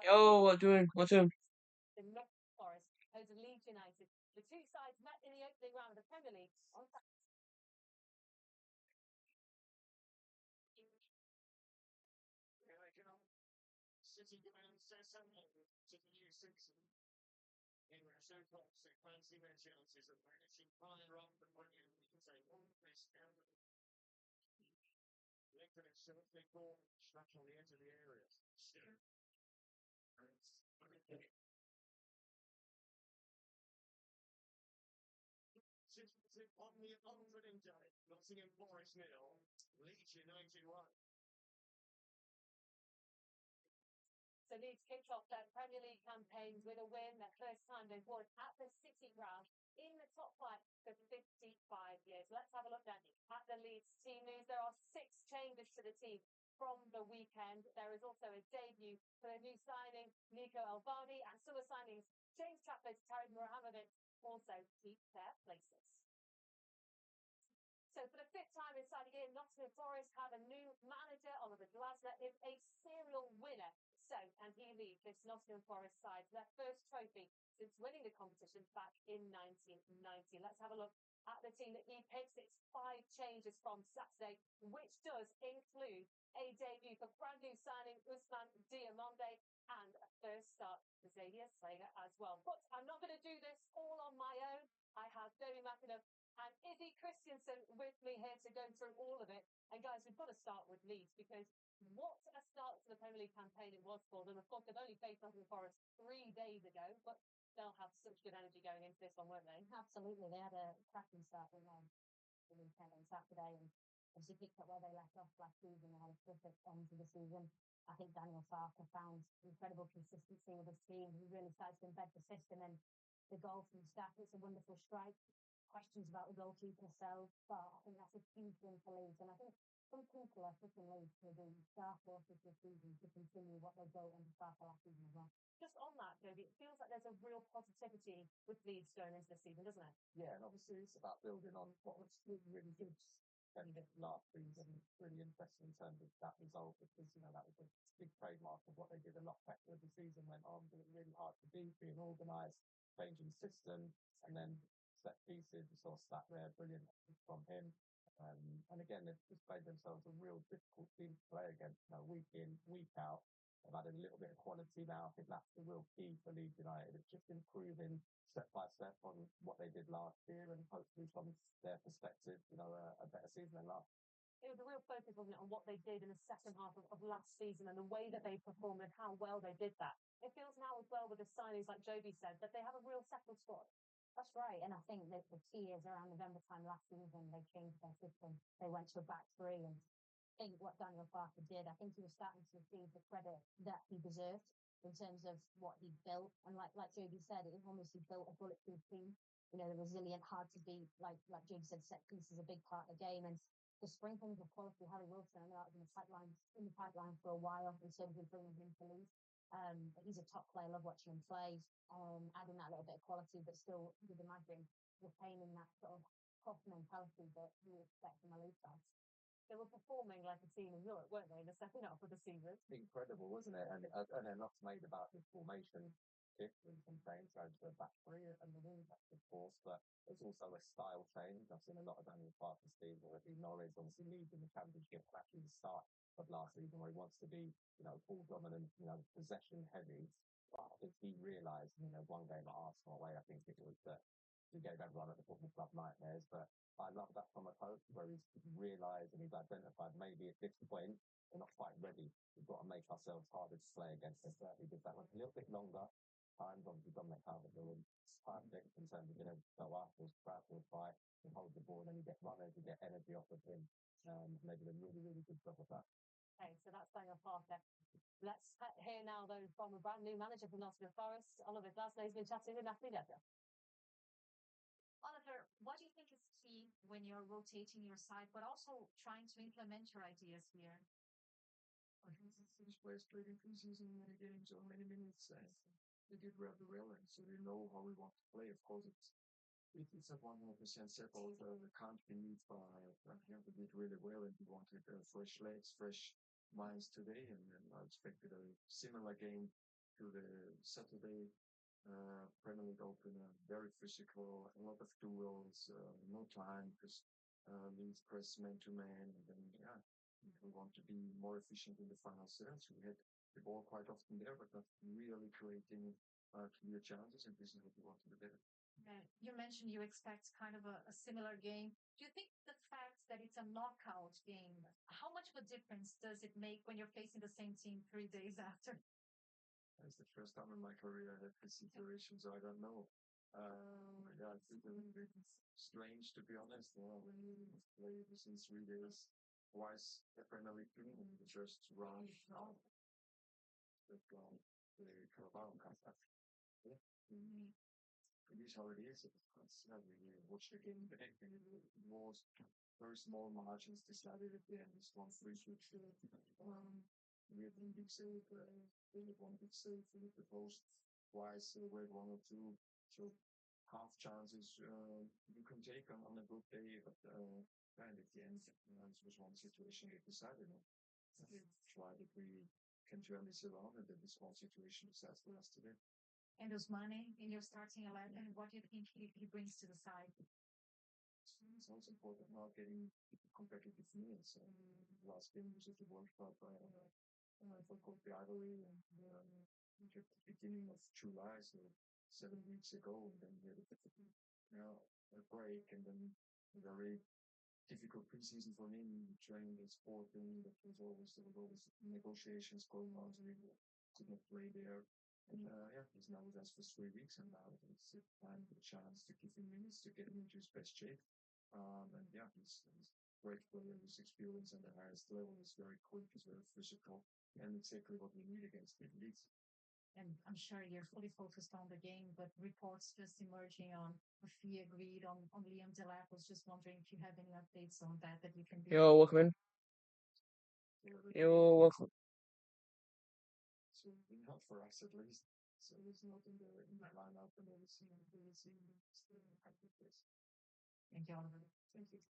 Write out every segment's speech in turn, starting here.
Yo, what doing? What's up? The North Forest host Leeds United. The two sides met in the opening round of the Premier League on So Leeds kicked off their Premier League campaigns with a win, their first time they've won at the City Ground in the top flight for 55 years. Let's have a look then at the Leeds team news. There are 6 changes to the team from the weekend. There is also a debut for a new signing, Nico Elvani, and summer signings, James Trafford, Tarek Mohamovic, also keep their places. So for the fifth time inside the year, Nottingham Forest have a new manager. Oliver Glasner is a serial winner. So can he lead this Nottingham Forest side to their first trophy since winning the competition back in 1990? Let's have a look at the team that he picks. It's 5 changes from Saturday, which does include a debut for brand new signing Usman Diamonde and a first start for Xavier Slater as well. But I'm not going to do this all on my own. I have Jamie McInnes and Izzy Christiansen with me here to go through all of it. And guys, we've got to start with Leeds because what a start to the Premier League campaign it was for them. Of course, they've only faced Nottingham Forest 3 days ago, but they'll have such good energy going into this one, won't they? Absolutely. They had a cracking start with the weekend on Saturday and obviously picked up where they left off last season. They had a terrific end to the season. I think Daniel Farker found incredible consistency with his team. He really started to embed the system and the goal from the staff. It's a wonderful strike. Questions about the goalkeeper self, but I think that's a huge win for Leeds. And I think some people are picking Leeds to the star forces this season to continue what they built on the start of last season as well. Just on that, Jody, it feels like there's a real positivity with Leeds going into the season, doesn't it? Yeah, and obviously it's about building on what was really good and last season. Really interesting in terms of that result because that was a big trademark of what they did a lot better as the season went on. But it really hard to beat, being organised, changing system, and then set pieces. We saw Stat there, brilliant from him. And again, they've just made themselves a real difficult team to play against, week in, week out. They've added a little bit of quality now. I think that's the real key for Leeds United. It's just improving step by step on what they did last year and hopefully from their perspective, a better season than last. It was a real focus, wasn't it, on what they did in the second half of last season and the way that they performed and how well they did that. It feels now as well with the signings, like Joby said, that they have a real settled squad. That's right. And I think that the key is around November time last season, they changed their system. They went to a back three and I think what Daniel Farker did, I think he was starting to receive the credit that he deserved in terms of what he built. And like Joby said, it almost he built a bulletproof team. The resilient, hard to beat, like Joby said, set piece is a big part of the game. And the sprinkling of quality, Harry Wilson, I know that was in the pipeline for a while, and so we're bringing him to Leeds. He's a top player. I love watching him play. Adding that little bit of quality, but still, you'd imagine retaining that sort of tough mentality that you expect from a Leeds side. They were performing like a team in Europe, weren't they, in the second half of the season? Incredible, wasn't it? And then lots made about the formation shift and some change over to a back three and the wing back, of course, but there's also a style change. I've seen a lot of Daniel Farker's team already. Norwich obviously leads in the championship back in the start of last season where he wants to be, full dominant, possession heavy. But I think he realised, one game at Arsenal away, I think it was that he gave everyone at the football club nightmares, but I love that from a coach where he's realised and he's identified maybe at this point we're not quite ready. We've got to make ourselves harder to play against. Us. Certainly did that one a little bit longer. Times obviously Dominic Calvert-Lewin perfect in terms of go after, scrap or fight, and hold the ball, and you get runners, you get energy off of him. And they did a really, really good job of that. Okay, so that's Daniel Farker. Let's hear now, though, from a brand new manager from Nottingham Forest, Oliver Glasner. He's been chatting with Natalie Ledger. Oliver, what do you think is key when you're rotating your side, but also trying to implement your ideas here? I think these players played in preseason many games or many minutes. They did well the well, and so they know how we want to play. Of course, it's a 100% settled. Can't be moved by. We did really well, and we wanted fresh legs, fresh minds today, and I expected a similar game to the Saturday Premier League opener, very physical, a lot of duels, no time because Leeds press man to man, and then yeah, we want to be more efficient in the final third. So we had the ball quite often there, but not really creating clear chances, and this is what we want to do better. You mentioned you expect kind of a similar game. Do you think the fact that it's a knockout game, how much of a difference does it make when you're facing the same team 3 days after? It's the first time in my career I had this situation, so I don't know. Yeah, it's a little bit strange to be honest. When you play within 3 days, twice the Premier League team in the first round, the Carabao Cup. Yeah. It is how it is. It's not really watch the game back, and it was very small margins decided at the end. It's 1-3 switch. We had one big save, we had one big save, we hit the post twice, we had one or two. So half chances you can take on a good day, but and at the end, this was one situation we decided on. We tried if we can turn this around, and then this one situation decides for us today. And Usmane in your starting 11, what do you think he brings to the side? It's also important now getting competitive minutes. Last game was at the World Cup for Cote d'Ivory, and at the beginning of July, so 7 weeks ago, and then we had a break, and then a very difficult preseason for him, training with Sporting. There was always negotiations going on, so he could not play there. And yeah, he's now with us for 3 weeks, and now it's time, the chance to give him minutes to get him into his best shape. And yeah, he's great player, his experience at the highest level. He's very quick, he's very physical, and exactly what we need against the Leeds. And I'm sure you're fully focused on the game, but reports just emerging on a fee agreed on Liam Delap. Was just wondering if you have any updates on that you can be. You're welcome. You're welcome. So not for us at least. So it's not in the lineup, and we'll see still happy with this. Thank you, Oliver. Thank you.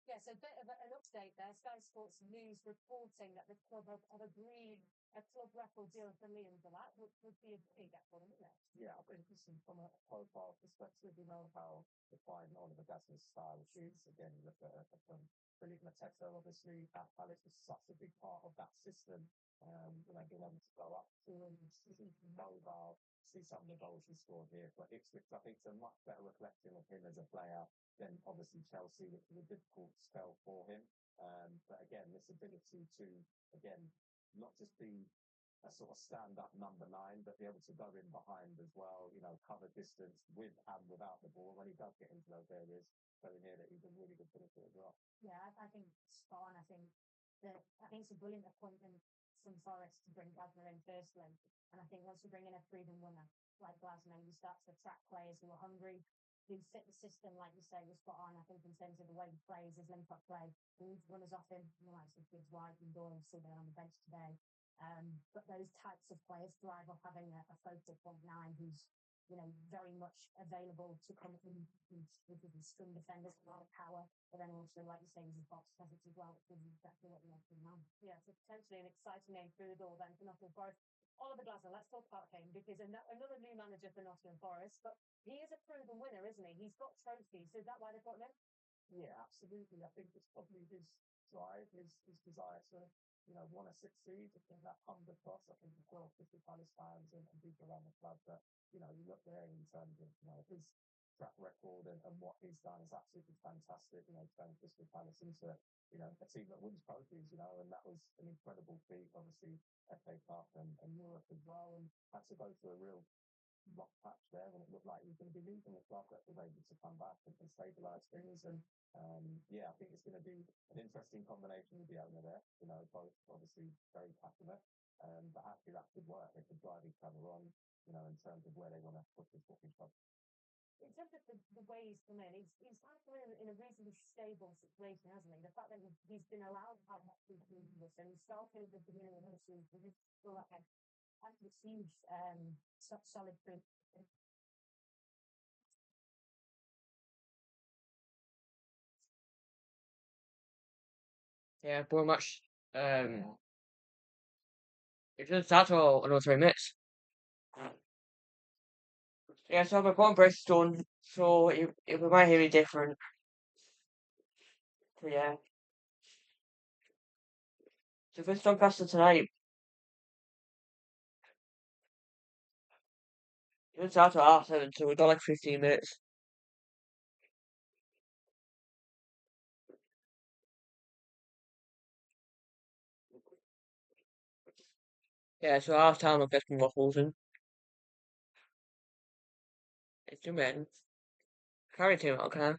Yes, a bit of an update there. Sky Sports News reporting that the club have agreed a club record deal for Liam Delap, which would be a big effort, isn't it? Yeah, I think from a profile perspective, you know how defined Oliver Glasner's style is. Again, you look at Philippe Mateta, obviously, at Palace was such a big part of that system. Being able to go up to him, see mobile, see some of the goals he scored here for Ipswich. I think it's a much better reflection of him as a player than obviously Chelsea, which was a difficult spell for him. But again, this ability to, again, not just be a sort of stand-up number 9, but be able to go in behind as well, cover distance with and without the ball. When he does get into those areas, showing here that he's a really good finisher as well. Yeah, I think spot on. I think it's a brilliant appointment from Forest to bring Glasner in firstly. And I think once you bring in a proven winner like Glasner, you start to attract players who are hungry, who fit the system, like you say, was spot on. I think in terms of the way he plays, his link-up play, he needs runners off him, like some kids White and Doyle sitting on the bench today. But those types of players thrive off having a focal point 9 who's, very much available to come in with his string defenders, a lot of power, but then also, like you say, his box presence as well, which is exactly what you want from him. Yeah, so potentially an exciting name through the door then for Nottingham Forest. Oliver Glasner, let's talk about him, because another new manager for Nottingham Forest, but he is a proven winner, isn't he? He's got trophies, so is that why they've got him? Yeah, absolutely. I think it's probably his drive, his desire to, want to succeed. I think that comes across. I think the 50 Palace fans and people around the club that, you look there in terms of, his track record and what he's done is absolutely fantastic. Turning Crystal Palace into, a team that wins trophies, and that was an incredible feat. Obviously, FA Cup and Europe as well, and had to go through a real rock patch there when it looked like he was going to be losing. The club that was able to come back and stabilise things. And I think it's going to be an interesting combination with the owner there. Both obviously very passionate, but actually that could work. They could drive each other on, in terms of where they want to put this football club. In terms of the way he's come in, he's kind of come in a reasonably stable situation, hasn't he? The fact that he's been allowed to have that preseason and he started at the beginning of the season, he's still like a huge solid proof. Yeah, pretty much. It doesn't start till another 3 minutes. Yeah, so my point break's done, so it we might hear it different. So yeah. So if it's Doncaster tonight, it doesn't start till 7:30, so we've got like 15 minutes. Yeah, so half time I'll get some waffles in. It's too bad. Carry too much, can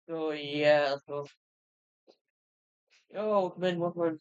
So yeah, so come in, welcome in.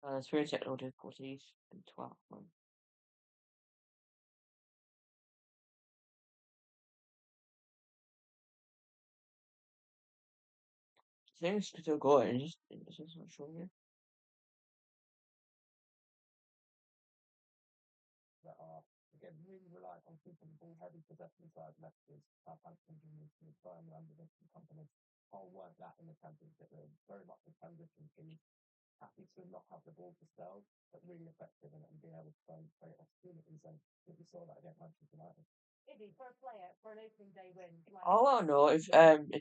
There's 3 technical difficulties in 12 months. Things still going, it's just not showing you. That are, again, really reliant on keeping the ball heavy possession side messages. Southampton, Birmingham, the different companies all weren't that in the championship. They're very much a transition team, happy to not have the ball to sell, but really effective in it and being able to create opportunities. And we saw that against Manchester United. Izzy, for a player, for an opening day win. I don't know if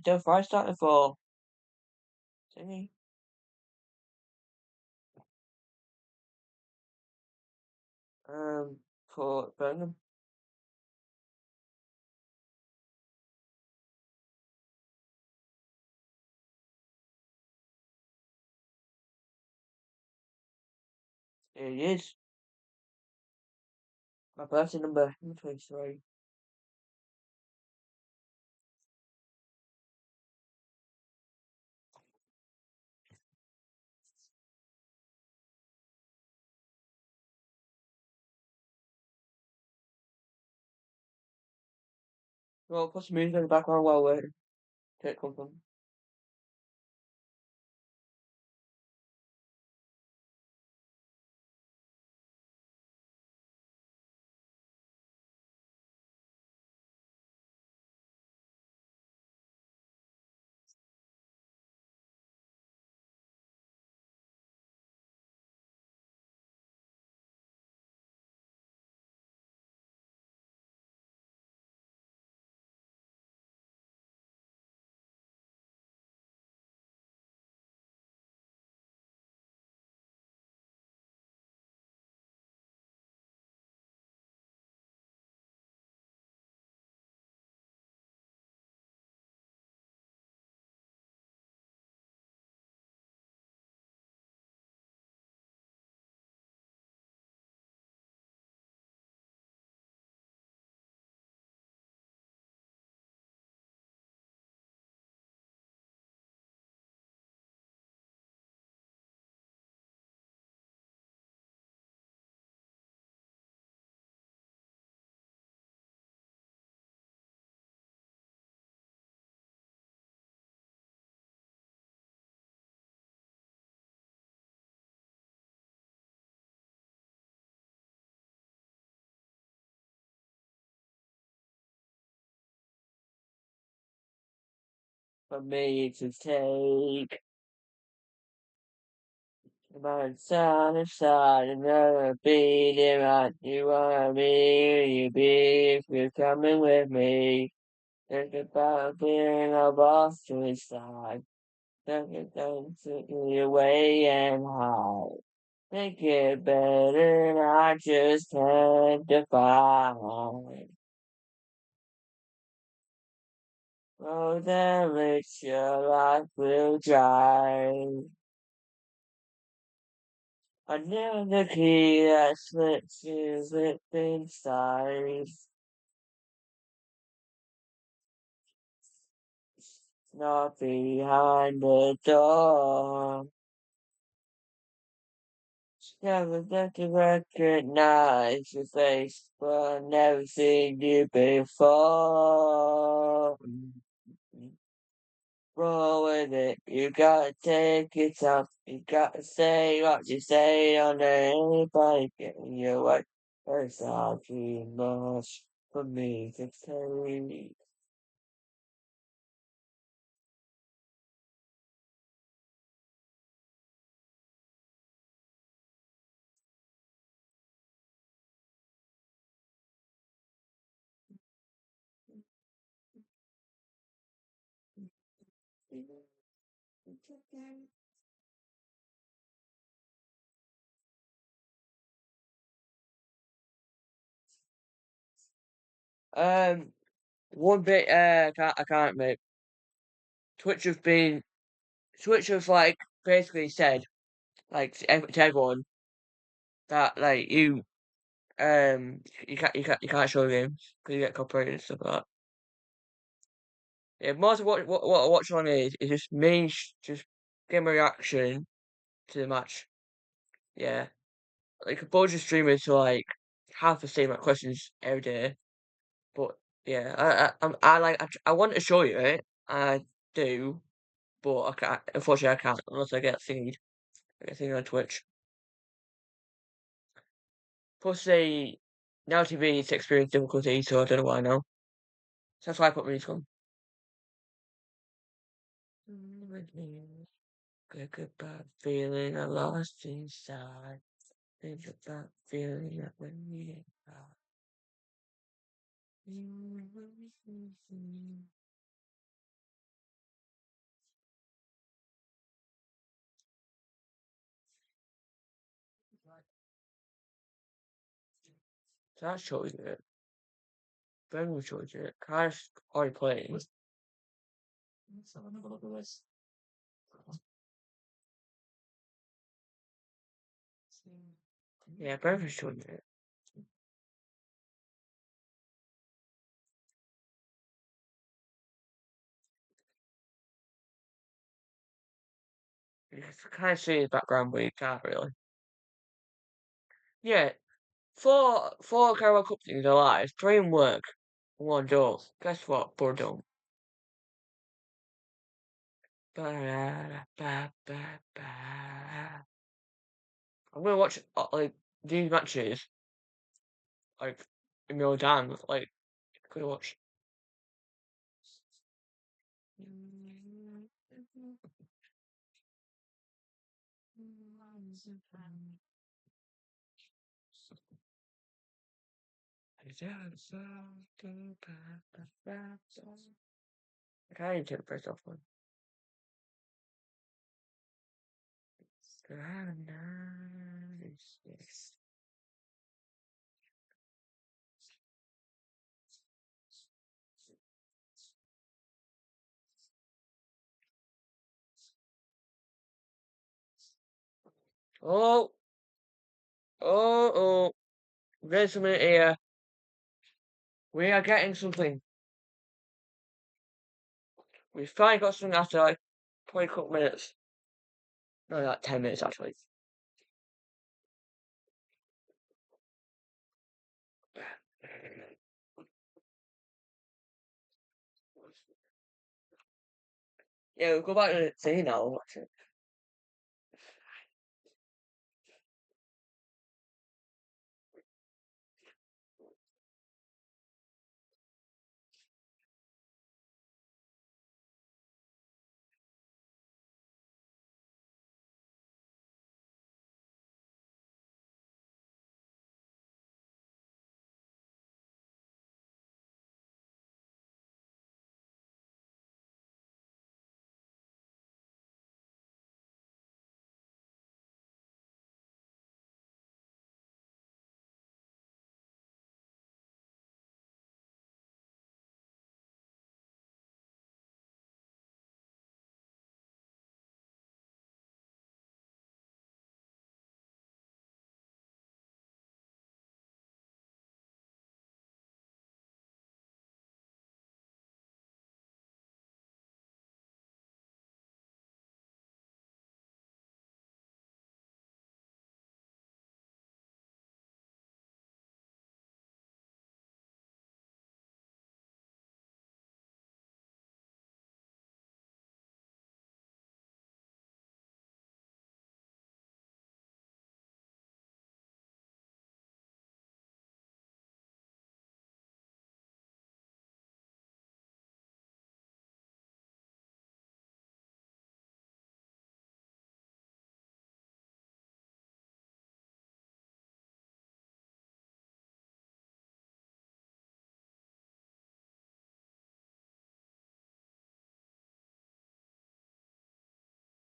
Del Fry started for thingy. For Birmingham. Here he is. My birthday number 23. Well, put some music in the background while we're take come from. For me to take. About side another beating at you want me, you be if you're coming with me. Think about being a boss to his side. Think about taking away and hide. Think it better and I just can't define. Oh, then which your life will drive. I knew the key that slips you slip inside. Not behind the door. Never get to recognize your face, but I've never seen you before. Roll with it, you gotta take it up. You gotta say what you say on anybody getting your way. It's not too much for me to take. One bit, I can't make. Twitch have been, Twitch have like basically said, like to everyone that like you can't show games because you get copyrighted and stuff like that. Yeah, most of what I watch on is just me just getting my reaction to the match. Yeah. Like a bunch of streamers who like have the same like, questions every day. But yeah, I want to show you it. I do, but I can't. Unfortunately, I can't unless I get thingied. I get thingied on Twitch. Plus, they now TV needs to experience difficulty, so I don't know why now. So that's why I put music on. Think about feeling I lost inside. Think about feeling that when we ain't out. So that shows it. Then shows it. Cash already playing. Let's have another look at this. Yeah, Brentford showed it. You can kind of see his background, but you can't really. Yeah, four Carabao Cup things are live. 3 in work, 1 don't. Guess what? Boro don't. I'm gonna watch like these matches like in real time. Like, gonna watch. I can't even take the first off one. Oh, oh, there's something here. We are getting something. We finally got something after like 20 couple minutes. No, like 10 minutes actually. Yeah, we'll go back to the thing now. Watch it.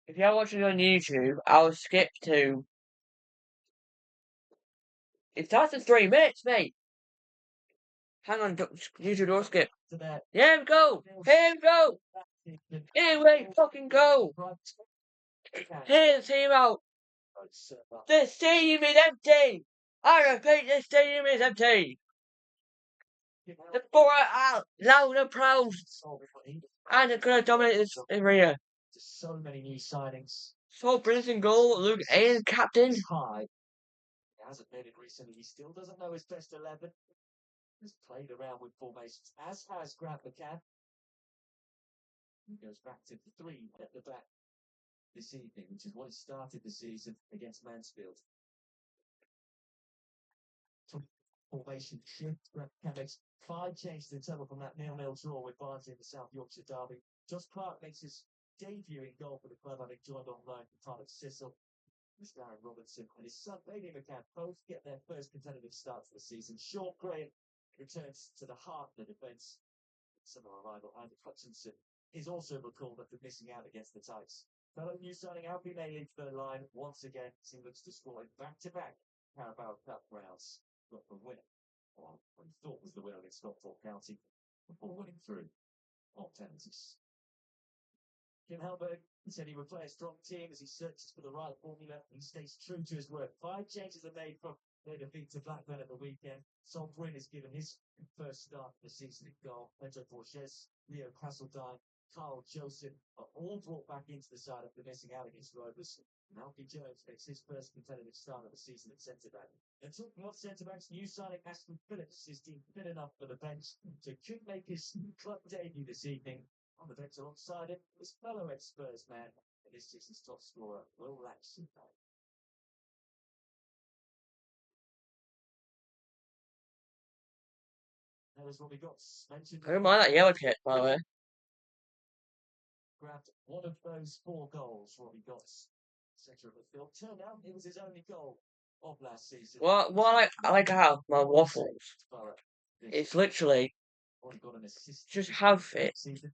If you're watching on YouTube, I'll skip to. It starts in 3 minutes, mate. Hang on, YouTube don't skip. Here we go! Here we go! Here we fucking go! Here's the team out! The stadium is empty! I repeat, the stadium is empty! The Boro are loud and proud! And they're gonna dominate this arena. So many new signings. So Brenton goal, Luke Aiden captain. High. He hasn't made it recently. He still doesn't know his best 11. He's played around with formations, as has Grant McCann. He goes back to 3 at the back this evening, which is what he started the season against Mansfield. Formation shift. Grant McCann makes 5 changes in total from that 0-0 draw with Barnsley in the South Yorkshire derby. Josh Clark makes his debut in goal for the club, having joined on loan from Tyler Sissel. Mr. Aaron Robinson and his son Bailey McCann both get their first competitive start to the season. Sean Graham returns to the heart of the defence. Summer arrival and Hutchinson is also recalled after missing out against the Tights. Fellow new signing Alfie Bailey for the line once again, as he looks to score in back-to-back Carabao Cup rounds. Got the winner, or what he thought was the winner against Stockport County, before winning through on penalties. Jim Helberg said he would play a strong team as he searches for the right formula. He stays true to his word. 5 changes are made from their defeat to Blackburn at the weekend. Sol Bryn is given his first start of the season at goal. Pedro Borges, Leo Castledine, Carl Joseph are all brought back into the side after missing out against Rovers. And Alfie Jones makes his first competitive start of the season at centre-back. And talking of centre-backs, new signing Aston Phillips is deemed fit enough for the bench to could make his club debut this evening. On the bench alongside him, his fellow ex-Spurs man and this season's top scorer, Will Lankshear. That was what we got mentioned. I don't mind that yellow kit, by the way. Grabbed one of those 4 goals Robbie got centre of the field. Turned out it was his only goal of last season. Well, I like how my waffles. It's literally Got an assist just have it. season.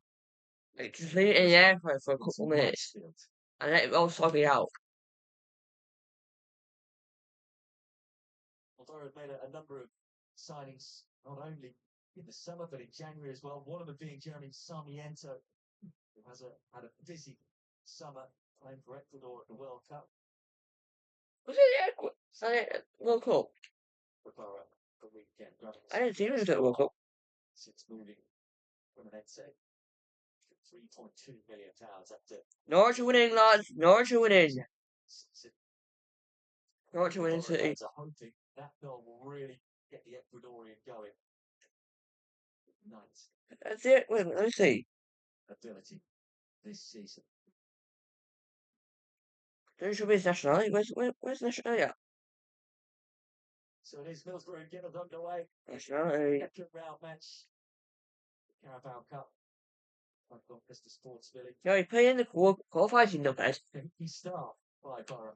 Like, just leave it in the air for a couple of minutes and let it all soggy out. Although it made a number of signings, not only in the summer, but in January as well. One of them being Jeremy Sarmiento, who has had a busy summer playing for Ecuador at the World Cup. Was it World Cup? For Boro the weekend. I didn't see him at the World Cup. Since moving from an Etse, £3.2 million up to Norwich are winning, lads. Norwich are winning. Norwich are winning City. I'm hoping that goal will really get the Ecuadorian going. Nice That's it. Wait, let me see. ability this season. There should be his nationality. Where's nationality at? So it is Middlesbrough again underway. Nationality. Second round match. Carabao Cup. Doncaster Sports Village. No, he played in the qualifiers in Doncaster. He start by Boro.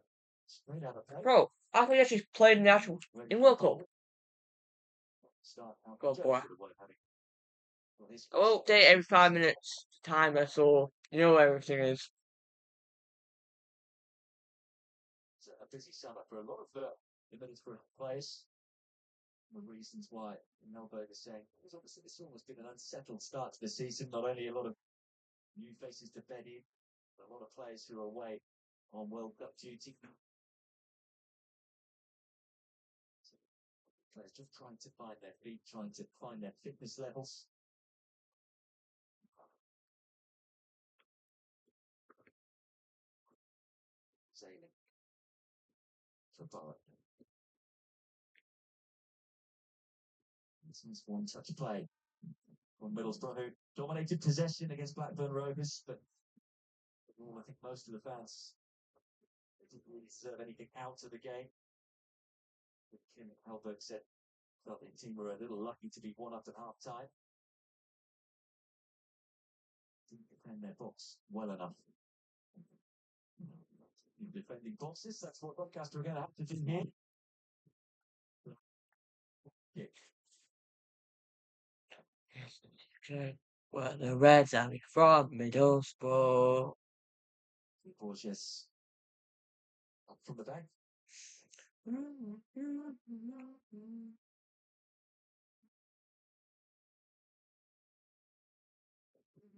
Straight out of play. Bro, I thought he actually played in the actual in World Cup. Start out. God, boy. Well, I'll update every 5 minutes timer, so you know where everything is. It's a busy summer for a lot of the Middlesbrough players. The reasons why Melberg is saying it was obviously this almost been an unsettled start to the season. Not only a lot of new faces to bed in, but a lot of players who are away on World Cup duty. So, players just trying to find their feet, trying to find their fitness levels. Sailing for Boro. This one's one touch play from Middlesbrough, who dominated possession against Blackburn Rovers, but I think most of the fans didn't really deserve anything out of the game. But Kim Helberg said felt the team were a little lucky to be 1 up at half time. Didn't defend their box well enough. In defending boxes, that's what Doncaster are going to have to do here. Kick. Well, the Reds are from Middlesbrough. Borges up from the back.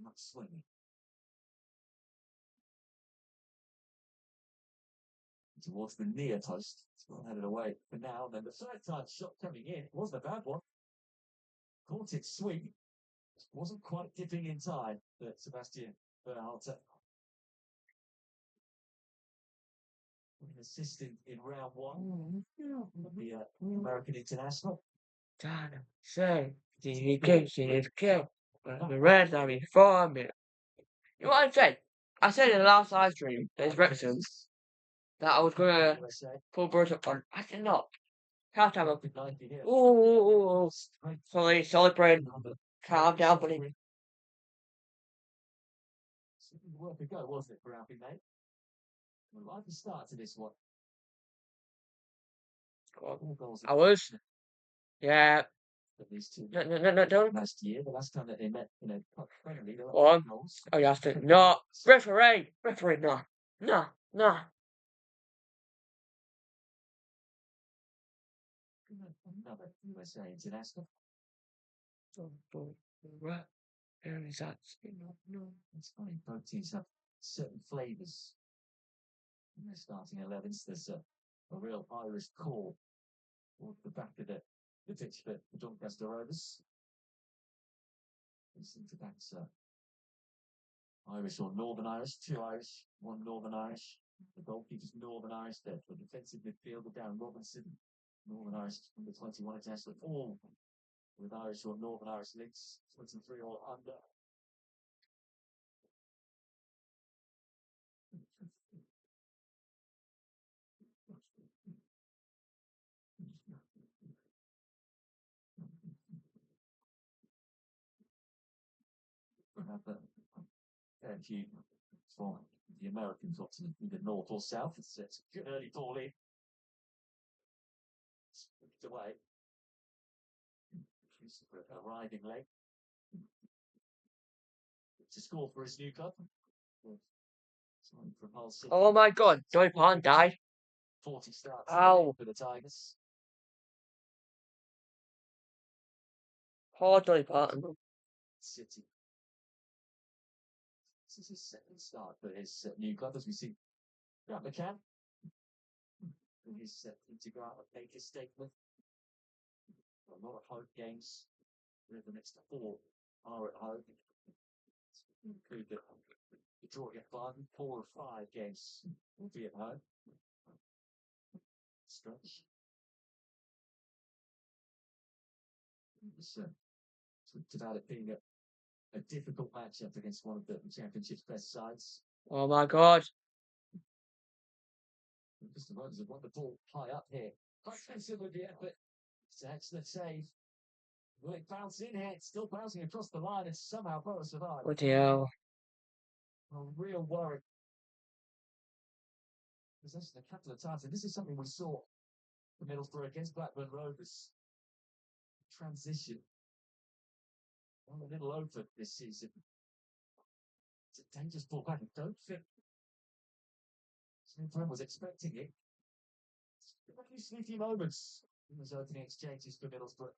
Not swinging. Towards the near post. It's well headed away for now. Then the third time shot coming in. It wasn't a bad one. Caught it sweet. Wasn't quite dipping in time, but Sebastian Berhalter An assistant in round one. The American international. Dana, say, did he get his kill? The Reds are reforming. You know what I'm saying? I said in the last live stream, there's Wrexham, that I was gonna pull Bruce up on. I did not. Can't have a. Ooh. Sorry, Brain. Calm down, buddy. Worth a go, wasn't it, for Alfie, mate? I like the start to this one. I was. Yeah. No, don't. Last year, the last time that they met, quite friendly. One. Oh, you have to. No. Referee, no. No. Another USA international. Where is that? No. It's funny. Both teams have certain flavours. In their starting 11s, there's a real Irish core towards the back of the pitch for the Doncaster Rovers. Centre backs Irish or Northern Irish, 2 Irish, 1 Northern Irish. The goalkeeper's Northern Irish there for defensive midfielder Darren Robinson. Northern Irish under 21 international, all with Irish or Northern Irish links, 23 or under. Thank you for the Americans, obviously, either north or south. It's a good early ball in. It's away. Arriving late. To score for his new club. Oh my god, Joey Pond died. 40 starts Ow. for the Tigers. Poor Joey Pond. City. This is his second start for his new club, as we see. Grant McCann. He's to go out and make his statement. A lot of home games. The next 4 are at home. Include the draw at 5, 4 or 5 games will be at home. Stretch. It's talked about it being a difficult matchup against one of the Championship's best sides. Oh my god. Mr. Rogers have won the ball high up here. Quite expensive with the effort. It's an excellent save. Will it bounce in here? It's still bouncing across the line and somehow Boro survived. What the hell? A real worry. Possession a couple of times, and this is something we saw for Middlesbrough against Blackburn Rovers. Transition. A little over this season. It's a dangerous ball back. I don't think Smith was expecting it. A few sneaky moments in those opening exchanges for Middlesbrough.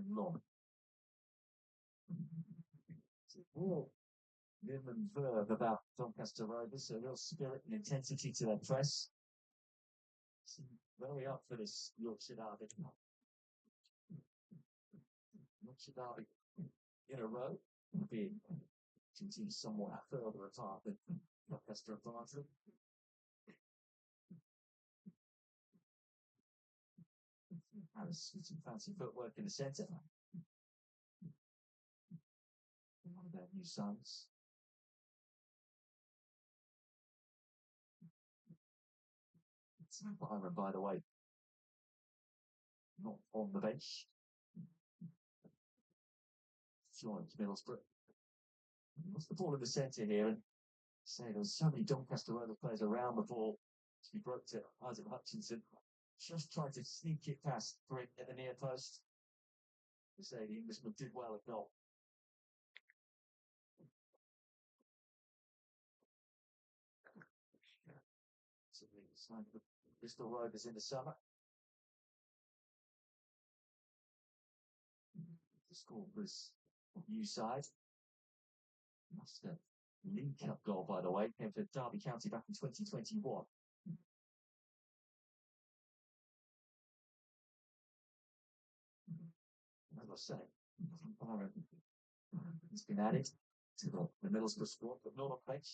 Long. Vim and verve about Doncaster Rovers, a real spirit and intensity to their press. Very up for this Yorkshire derby. Yorkshire derby in a row, albeit two teams somewhat further apart than Doncaster and Barnsley. Harris with some fancy footwork in the centre. One of their new sons. Byron, by the way, not on the bench. Joins Middlesbrough. What's the ball in the centre here? And say there was so many Doncaster Rovers players around the ball. He broke to Isaac Hutchinson. Just tried to sneak it past Britt at the near post. Say the Englishman did well at goal. Signed for Bristol Rovers in the summer. The score was new side. Must League Cup goal, by the way, came for Derby County back in 2021. As I say, he's been added to the Middlesbrough squad, but not on bench.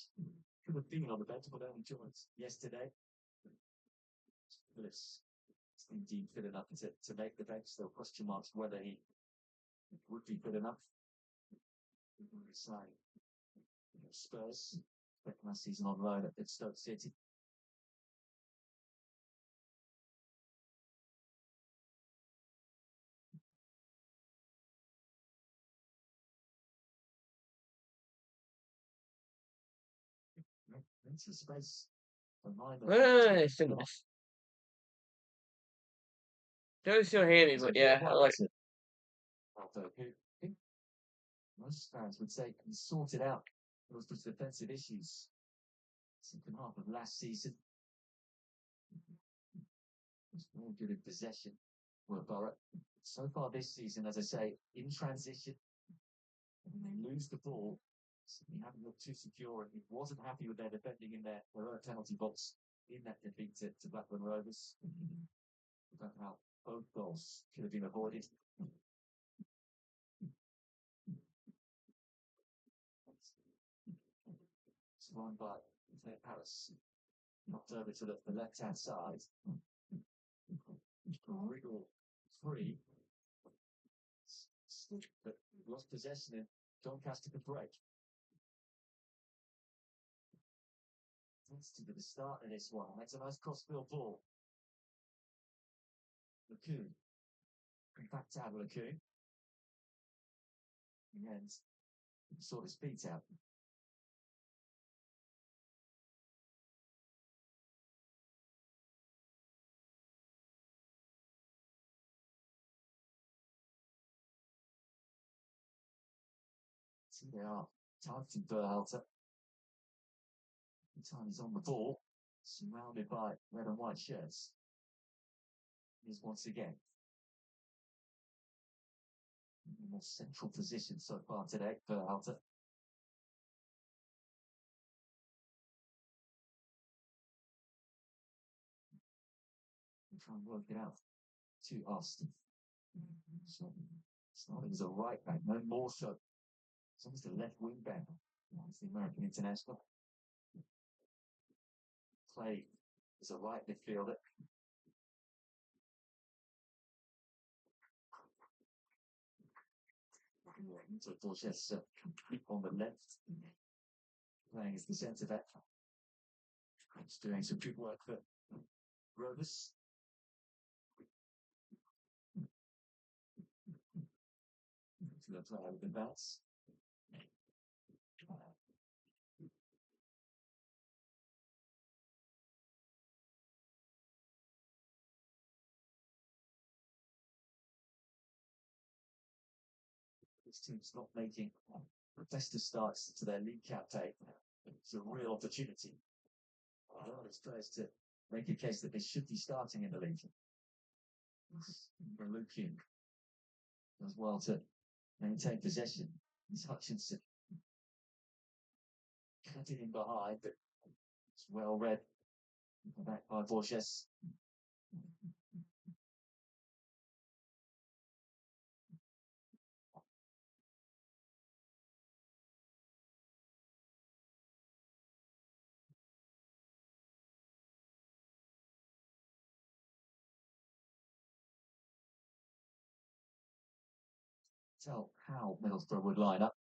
Could have been on the bench, but only joined yesterday. Phillips is indeed fit enough to make the bench. There were question marks whether he would be good enough. Side Spurs, second last season on loan at Stoke City. Into space for Oh, goodness. Don't still hear me, but yeah, I like it. Most fans would say he sorted out those defensive issues. Second half of last season. Was more good in possession for Boro. So far this season, as I say, in transition, when they lose the ball, they haven't looked too secure, and he wasn't happy with their defending in their own penalty box in that defeat to Blackburn Rovers. About how both goals could have been avoided. It's run by Paris. Knocked over to the left-hand side. Wriggle free. But lost possession in Doncaster could break. That's to the start of this one. That's a nice crossfield ball. Lacoon. Back to Lacoon. And sort his feet out. See, they are targeting Berhalter. Time he's on the ball, surrounded by red and white shirts. He's once again in a more central position so far today, Berhalter. Try and work it out to Austin. So, starting as a right back, no more so. It's almost a left wing back. It's the American international. Play as a right midfielder. So Borges on the left, playing as the centre back. He's doing some good work for Rovers. To the player with the bounce. This team's not making best of starts to their league campaign. It's a real opportunity. It's players to make a case that they should be starting in the league. For Lukin as well to maintain possession. It's Hutchinson. Cutting in behind, but it's well read. Back by Borges. Tell how Middlesbrough would line up.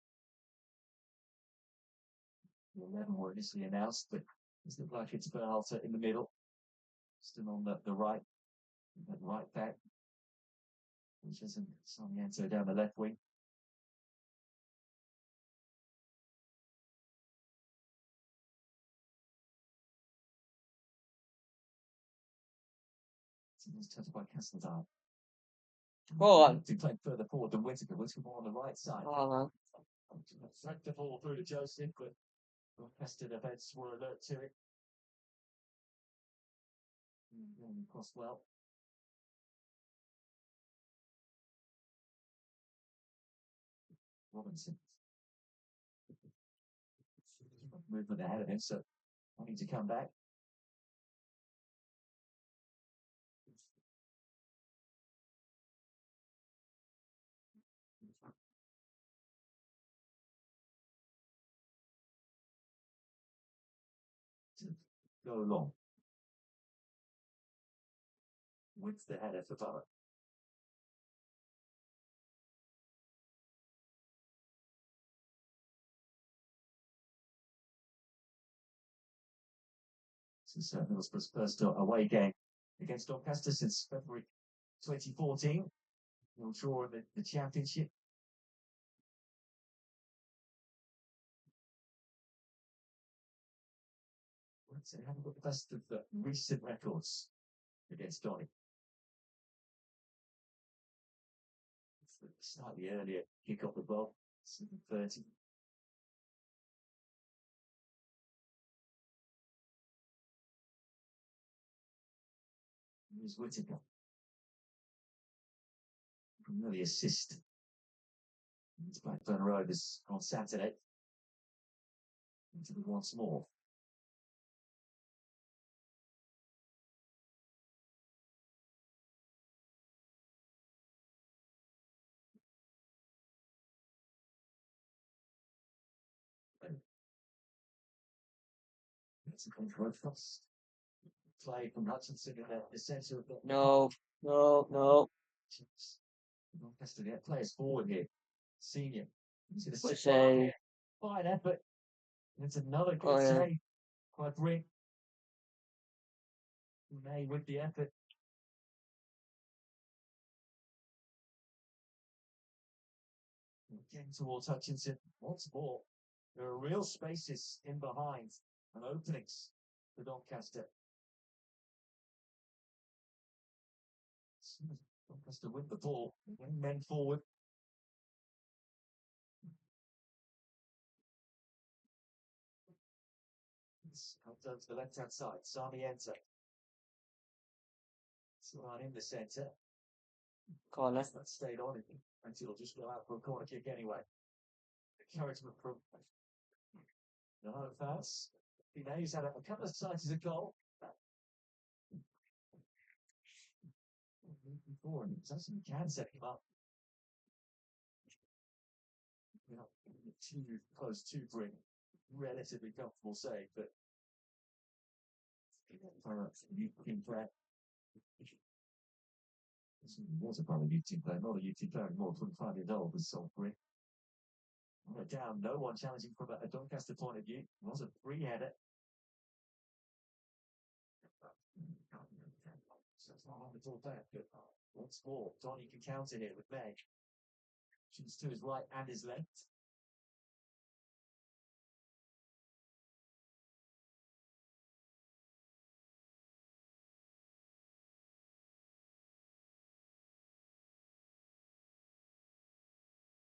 The 11 were initially announced, but it looks like it's Berhalter in the middle. Still on the right back. Hutchinson, Sarmiento down the left wing. It's touched by Castledine. Go on. He played further forward than Whittaker. Whittaker more on the right side. Threat the ball through to Joseph, but Doncaster defence were alert to it. Crossed well. Robinson. movement ahead of him, so I need to come back. Go along. With the header for Boro. This is Middlesbrough's first away game against Doncaster since February 2014. We'll draw in the championship. Let's have a look at the best of the recent records against Donny. Slightly earlier kick off the ball, 7:30. Here's Whittaker. From the assist. It's Blackburn Rovers on Saturday. Into the once more. That's a control cross. Play from Hutchinson in the centre of the. No. Doncaster get players forward here. Senior. What say? Fine effort. It's another good Oh, yeah. save by Brink. May with the effort. Getting towards Hutchinson once more. There are real spaces in behind and openings for Doncaster. Doncaster win the ball, win men forward. Comes down to the left-hand side. Sarmiento. Slide in the centre. Corner. That stayed on until he'll just go out for a corner kick anyway. Encouragement from the home fans. He knows he's had a couple of chances of goal. Before, and it's actually can set him up. You know, too close to Brink. Relatively comfortable save, but youth player. Was a probably youth team player, not a youth team player anymore. 25 years old was Salt Brink. Down, no one challenging from a Doncaster point of view. It was a free header. So it's not on the ball back, but once more, Donny can counter here with Meg. Shoots to his right and his left.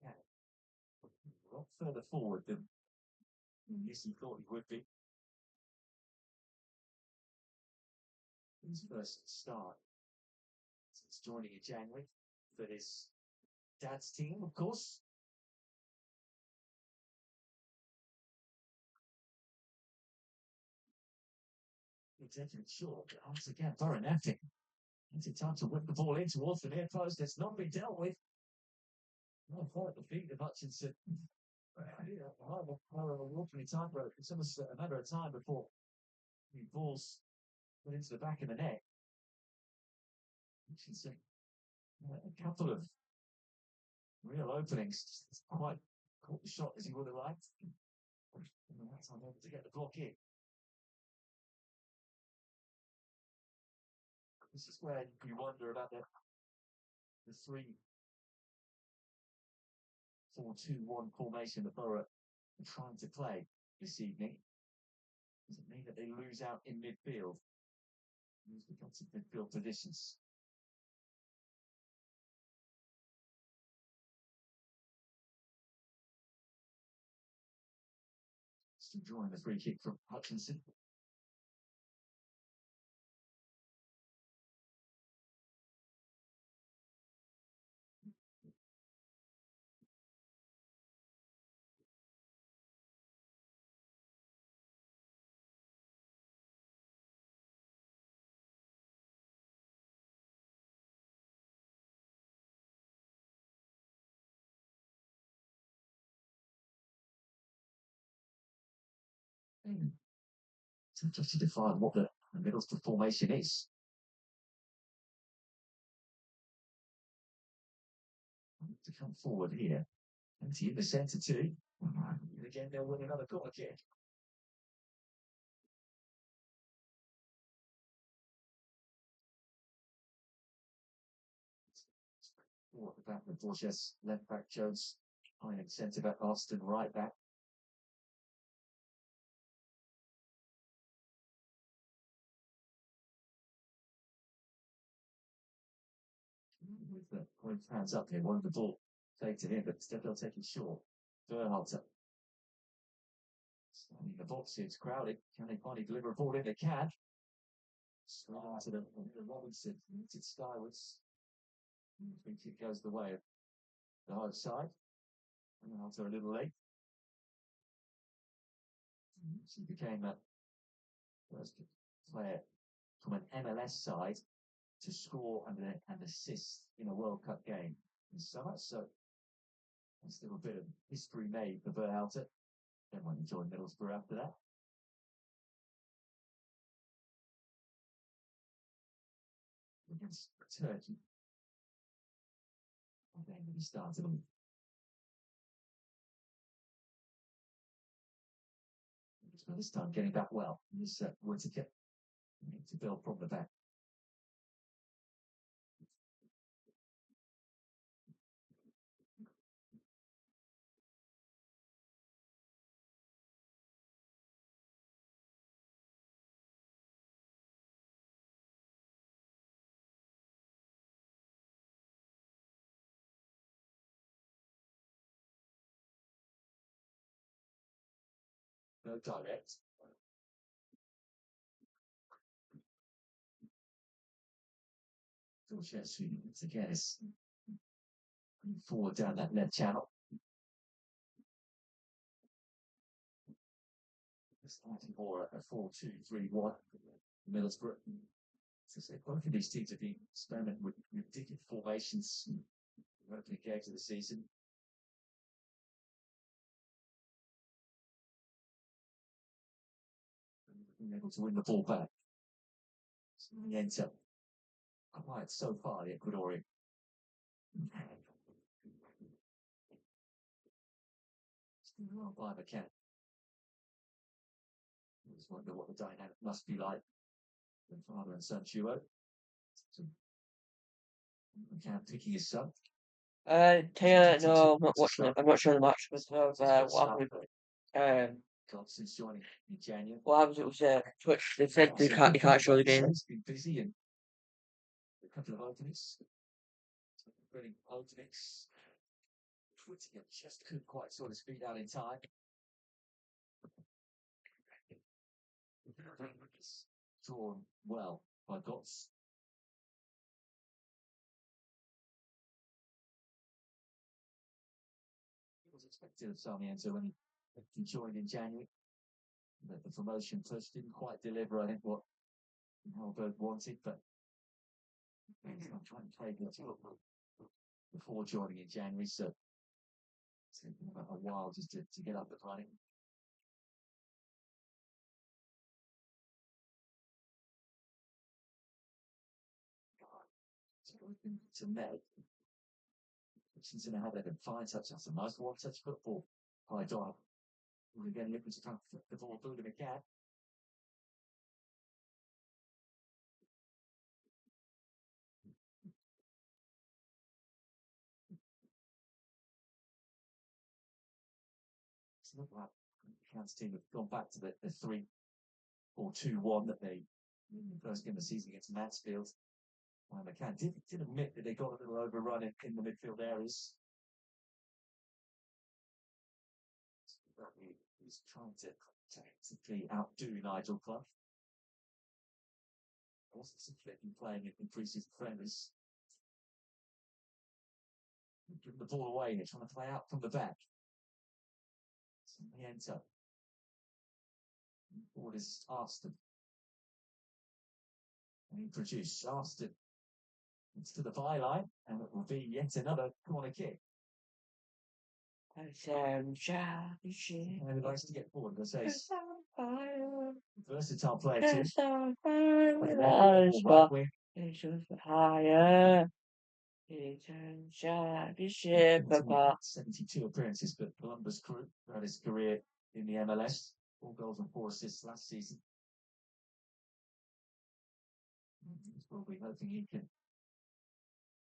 Yeah. A lot further forward than he thought he would be. His first start since joining in January for his dad's team, of course. Executive short, once again, Boro nothing. It's a time to whip the ball in towards the near post. It's not been dealt with. No fault at the feet of Hutchinson. Walking time broke. It's almost a matter of time before the balls went into the back of the net. Hutchinson, a couple of real openings. It's quite caught the shot as he would have liked. And that's unable to get the block in. This is where you wonder about the 3-4-2-1 formation that Boro are trying to play this evening. Does it mean that they lose out in midfield? Lose the lots of midfield positions. Still drawing the free kick from Hutchinson. Just to define what the Middlesbrough formation is. To come forward here. And to the centre too. And again, they'll win another corner kick. At the back with Borges, left back Jones, behind centre back Austin, right back. With the hands up here, wanted the ball take to him, but instead they'll take it short. Verhalter. In the box here, it's crowded. Can they finally deliver a ball in? They can. Straight onto the Robinson. It's skywards. I think it goes the way of the hard side. And Verhalter a little late. She became a first player from an MLS side to score and assist in a World Cup game. And so much so, there's a little bit of history made for Verhalter. Then when he joined Middlesbrough after that. Against Turkey. And then he started on. So this time getting back well. This Whittaker to build from the back. No direct. Doncaster again is forward down that left channel. Starting for a 4-2-3-1. Middlesbrough. So say both of these teams have been experimenting with different formations opening games of the season. Being able to win the ball back. Sarmiento. Quiet so far, the Ecuadorian. Still well by McCann. I just wonder what the dynamic must be like with father and son duo. So, McCann picking his son. Taylor, no, I'm not watching it. I'm not sure the match was what happened. Since joining in January. What happens? It was Twitch. They said you can't show the game. It's been busy and a couple of openings. Running openings. Twitting just couldn't quite sort of speed out in time. Drawn well by Gotts. It was expected of Sarmiento when he joined in January. The promotion push didn't quite deliver, I think, what Halberg wanted, but he's not trying to play before joining in January, so it's taken a while just to get up and running. To Meg. Hutchinson had a fine touch. That's a nice one-touch football by Doyle. We're again looking to come the ball through to McCann. It's not like McCann's team have gone back to the 3-4-2-1 that they first game of the season against Mansfield. McCann did admit that they got a little overrun in the midfield areas. He's trying to tactically outdo Nigel Clough. Also, been playing in pre-season friendlies. Giving the ball away, they're trying to play out from the back. Sarmiento. Forward is Austin. And he produced Austin. It's to the byline, and it will be yet another corner kick. And he likes to get forward, because fire. Versatile player too. It's on Like fire. a right wing. It's on fire. It can shine the ship apart. 72 appearances for Columbus Crew throughout his career in the MLS. 4 goals and 4 assists last season. He's probably hoping he can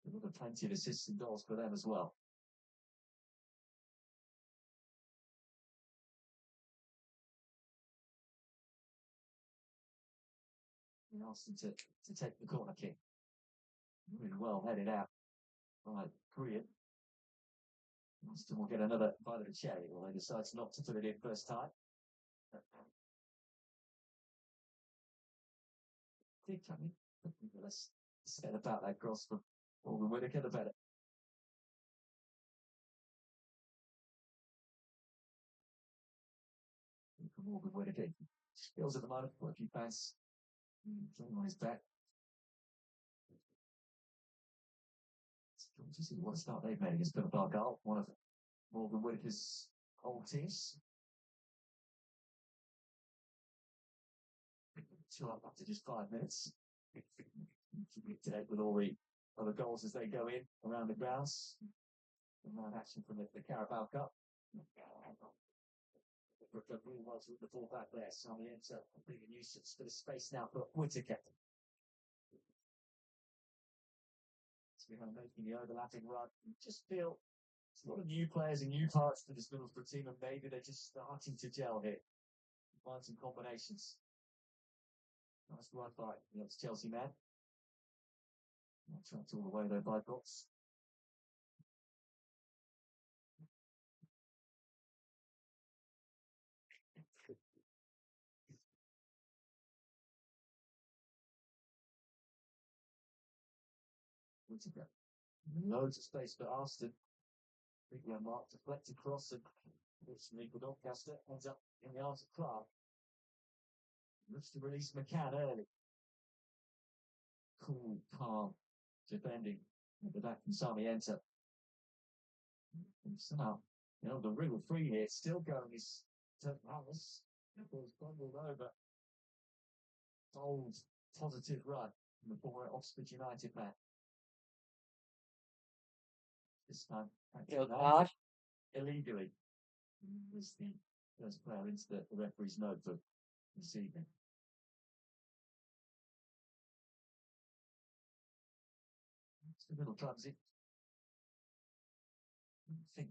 deliver plenty of assists and goals for them as well. He asked him to take the corner kick. Really well headed out by Korea. Austin will get another bite of the cherry, although he decides not to put it in first time. Let's set about that cross from Morgan Whittaker, the better. Morgan Whittaker skills at the moment for a few pass. On his back. To see what start they've made against Plymouth Argyle, one of Morgan Whittaker's old teams. 2 up after just 5 minutes. Today with all the other goals as they go in around the grounds. Around action from the Carabao Cup. Really well to the ball back there. Sarmiento being a nuisance for the space now for Whittaker. Making the overlapping run. You just feel there's a lot of new players and new parts to this Middlesbrough team, and maybe they're just starting to gel here. Find some combinations. Nice run by the ex-Chelsea man. Trapped all the way there by Gots. Loads of space for Arston. Big one mark, deflected cross, and fortunately for Doncaster, ends up in the arms of Clark. Looks to release McCann early. Cool, calm, defending at the back from Sarmiento. And somehow, the real free here, still going is Alice. Was bundled over. Bold, positive run from the former Oxford United man. This time, illegally. Was the first player into the referee's notebook this evening. It's a little clumsy. I think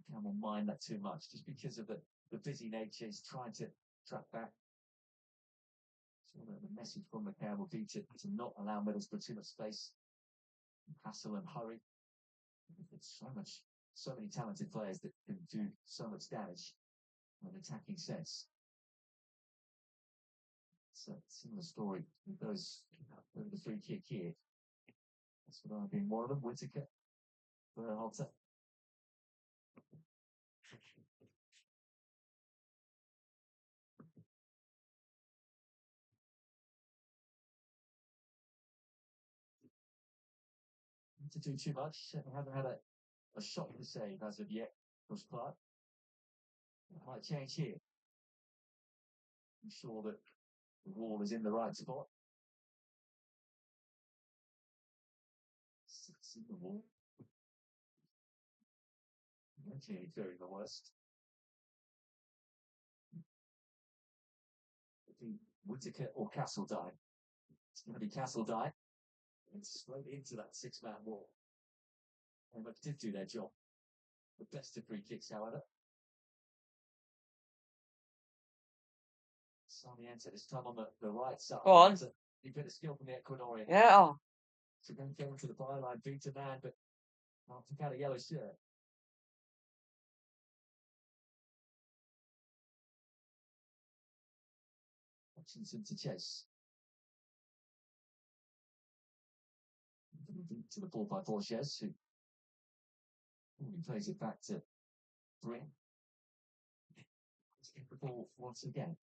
Cam will mind that too much, just because of the busy nature. He's trying to track back. So the message from McCann will be to not allow Middlesbrough too much space, hassle and hurry. It's so many talented players that can do so much damage in an attacking sense. It's a similar story with those the free kick here. That's what I've been one of them. Whittaker, Berhalter. To do too much. Haven't had a shot to save as of yet. Chris Clark. It might change here. I'm sure that the wall is in the right spot. Six in the wall. Okay, very the worst. Whittaker or Castledine. It's going to be Castledine. It's slowly into that 6-man wall. And they did do their job. The best of free kicks, however. Sarmiento this time on the right side. Go on. He bit of skill from the Ecuadorian. Yeah. So going to go into the byline, beat a man, but not took out a yellow shirt. Hutchinson to chase. To the ball by Borges, who plays it back to Brin. Let's get the ball once again.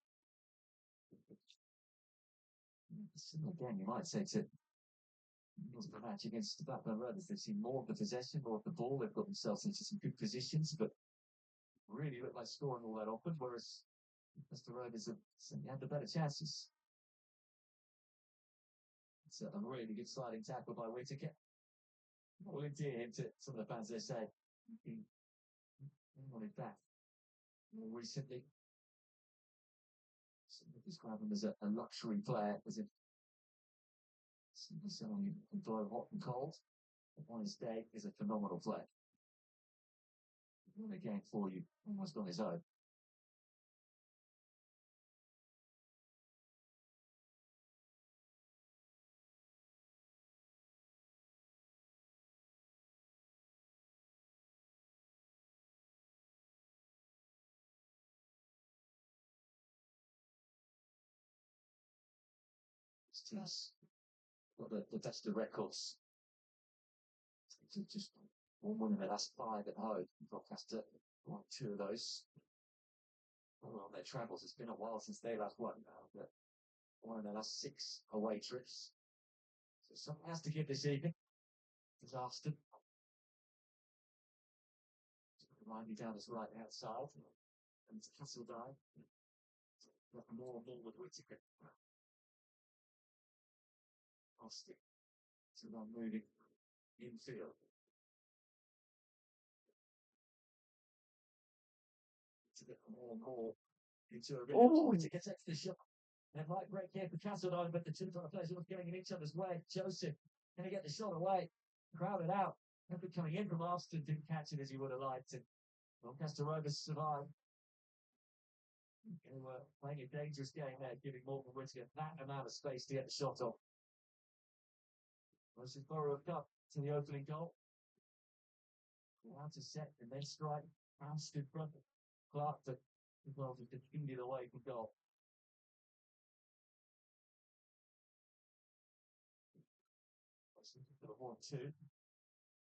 Again, you might say to the match against the Blackburn Rovers, they've seen more of the possession, more of the ball. They've got themselves into some good positions, but really look like scoring all that often. Whereas Mr. Rovers have certainly had the better chances. It's a really good sliding tackle by Whittaker. What will endear him to some of the fans, they say. He wanted back more recently. So they describe him as a luxury player, as if someone you can blow hot and cold. But on his day, is a phenomenal player. He won a game for you, almost on his own. He's got the best of records. Just one of the last 5 at home. Doncaster won 2 of those. On their travels, it's been a while since they last won now, but one of their last 6 away trips. So something has to give this evening. Disaster. Winding down his right hand side. And it's Castledine. More and more with Whittaker. Austin. So they're moving infield. To get more and more into a rhythm. Whittaker takes the shot. And might break here for Castledine, but the two players are getting in each other's way. Joseph, can he get the shot away? Crowded out. After coming in from Austin, didn't catch it as he would have liked. And Doncaster Rovers survived. They were playing a dangerous game there, giving Morgan Whittaker that amount of space to get the shot off. Versus Boro have got to the opening goal. Out to set and then strike. Fast in front. Clark to defended away from goal. For the 1-2.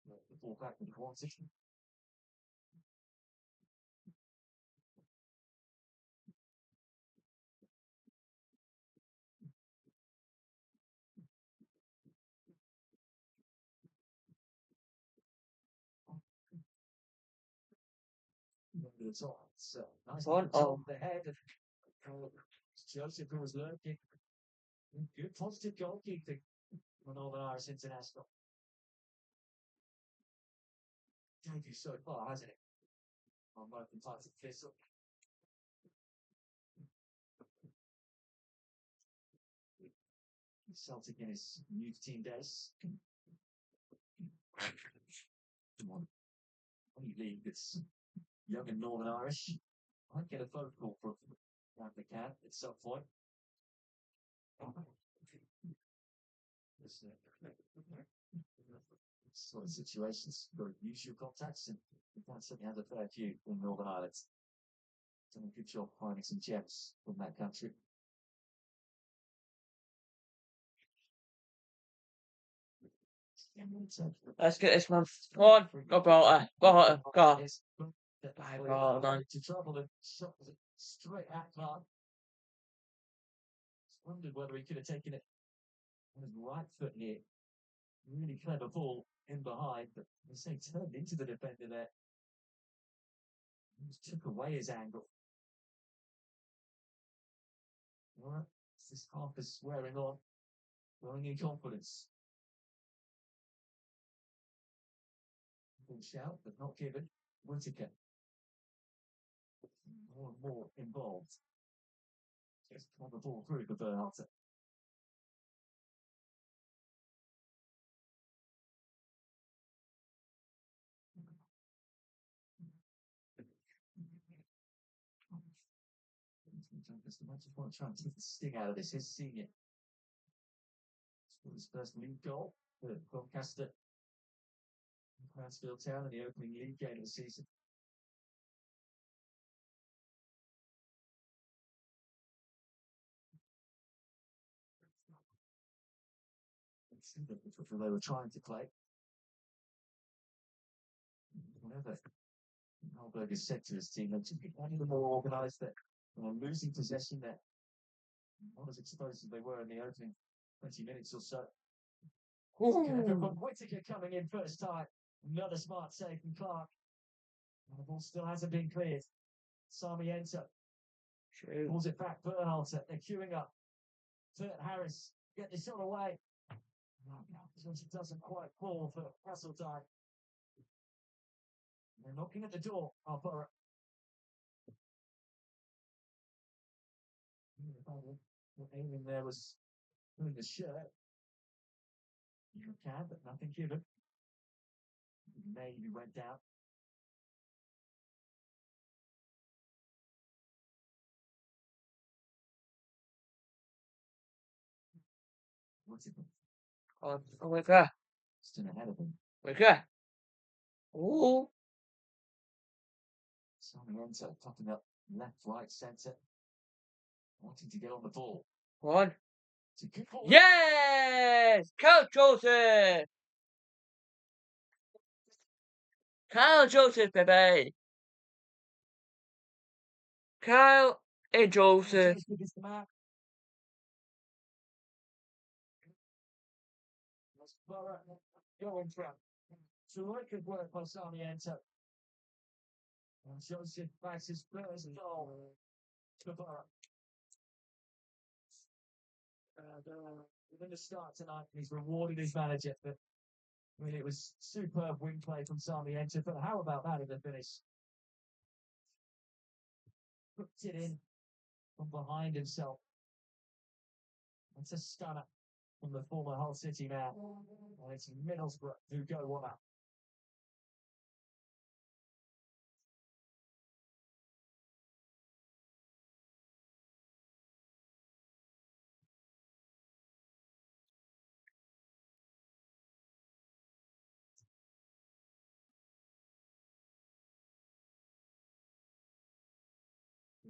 The ball back in the wanted. The top. So nice on the head of Joseph, who was lurking. Good positive goalkeeping for Northern Irish International. Debut so far, hasn't it? On both the types of Thistle. Celtic in his youth team days. Come on. Any league that's young and Northern Irish. Might get a phone call from the camp at some point. Sort of situations for usual contacts, and that certainly has a fair few in Northern Ireland. Done a good job finding some gems from that country. Let's get this one. Go on, go Bolter. Bolter, go. Bolter. To trouble and shot straight at Clark. Wondered whether he could have taken it on his right foot here. Really clever ball in behind, but they say turned into the defender there. He just took away his angle. Alright, this half is wearing on, growing in confidence. Good shout, but not given. Whittaker. More and more involved. Just pull the ball through for Bernhardt. I just want to try and take the sting out of this. His senior. His first league goal for Doncaster. Mansfield Town in the opening league game of the season. They were trying to play. Whatever Halberg has said to his team, they're just getting more organised, that losing possession, that not as exposed as they were in the opening 20 minutes or so. Whittaker coming in first time. Another smart save from Clark. And the ball still hasn't been cleared. Sarmiento. True. Pulls it back, Bernhalter. They're queuing up. Bert Harris, get this shot away. It doesn't quite fall for Hasseltine. They're knocking at the door. Boro. What aiming there was doing the shirt. You can, but nothing given. Maybe went down. What's it? Oh, wake up. Still ahead of him. Wake up. Ooh. Sarmiento popping up left, right, centre. Wanting to get on the ball. One. It's a good ball. Yes! Kyle Joseph! Kyle Joseph, baby! Kyle and Joseph. Is the man. Boro going for it. Terrific work by Sarmiento. And Joseph backs his first goal to Boro. Within the start tonight, he's rewarded his manager. But, I mean, it was superb wing play from Sarmiento. But how about that in the finish? Hooked it in from behind himself. It's a stunner from the former Hull City man. And it's Middlesbrough who go one up.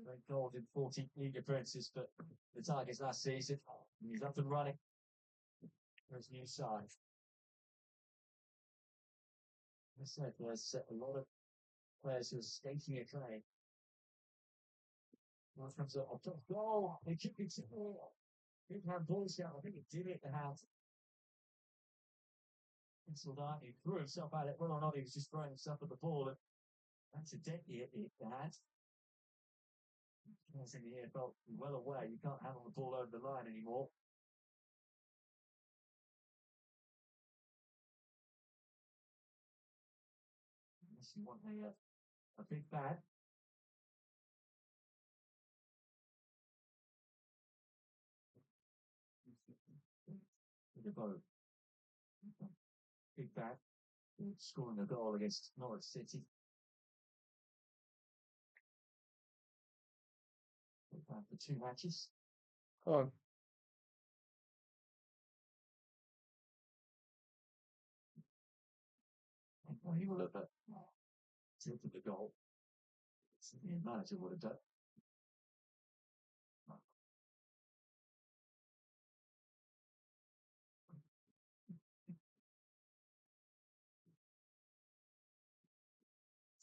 Very gold in 40 league appearances, but the Tigers last season, he's up and running for his new side. I said there's a lot of players who are staking a claim. One comes up, goal, they keep it big hand ball shot. I think he did it the hand. He threw himself at it. Whether or not he was just throwing himself at the ball, and accidentally it hit the hand. I was in the air, felt well aware you can't handle the ball over the line anymore. Unless you want a big bag. The boat. Big bag. Scoring a goal against Norwich City. For 2 matches. Come on. Well, he will have tilted the goal. The manager would have done.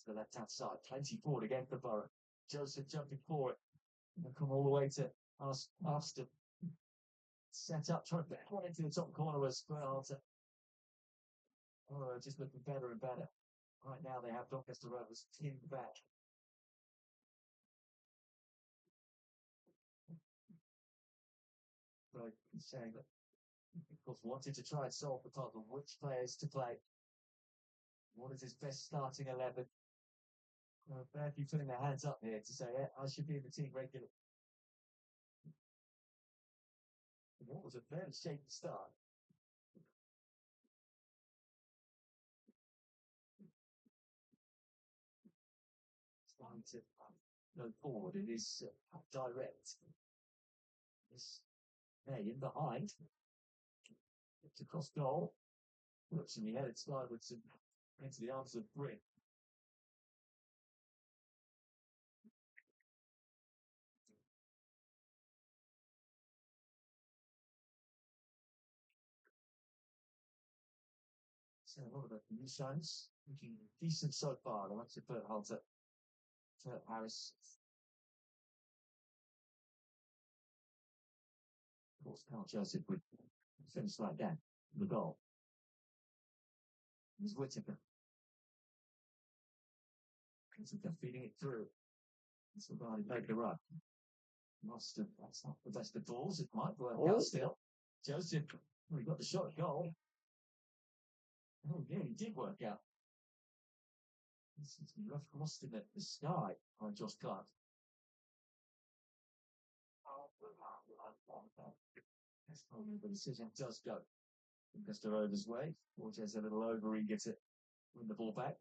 To the left-hand side, plenty forward again for Boro. Joseph jumping forward. And come all the way to Aston. Set up, trying to put one into the top corner was Bernhalter. Just looking better and better. Right now they have Doncaster Rovers pinned back. So he's saying that, of course, wanted to try and solve the puzzle. Which players to play? What is his best starting 11? Fair few putting their hands up here to say, yeah, I should be in the team regularly. What was a fairly shaky start. Starting to go forward. It is direct. It's in behind. It's across goal. Looks in the headed slide with some into the arms of Brick. So a lot of the new signs looking decent so far. I want to put Hunter to Harris. Of course, Carl Joseph would finish like that. The goal. Here's Whittaker. Whittaker feeding it through. Somebody make the run. That's not the best of balls. It might work Oh. out still. Joseph, well, he got the shot at goal. Oh, yeah, he did work out. This is left lost in the sky by Josh Clark. That's probably the decision does go. Mr. Over's way. Fortes a little over, he gets it, win the ball back.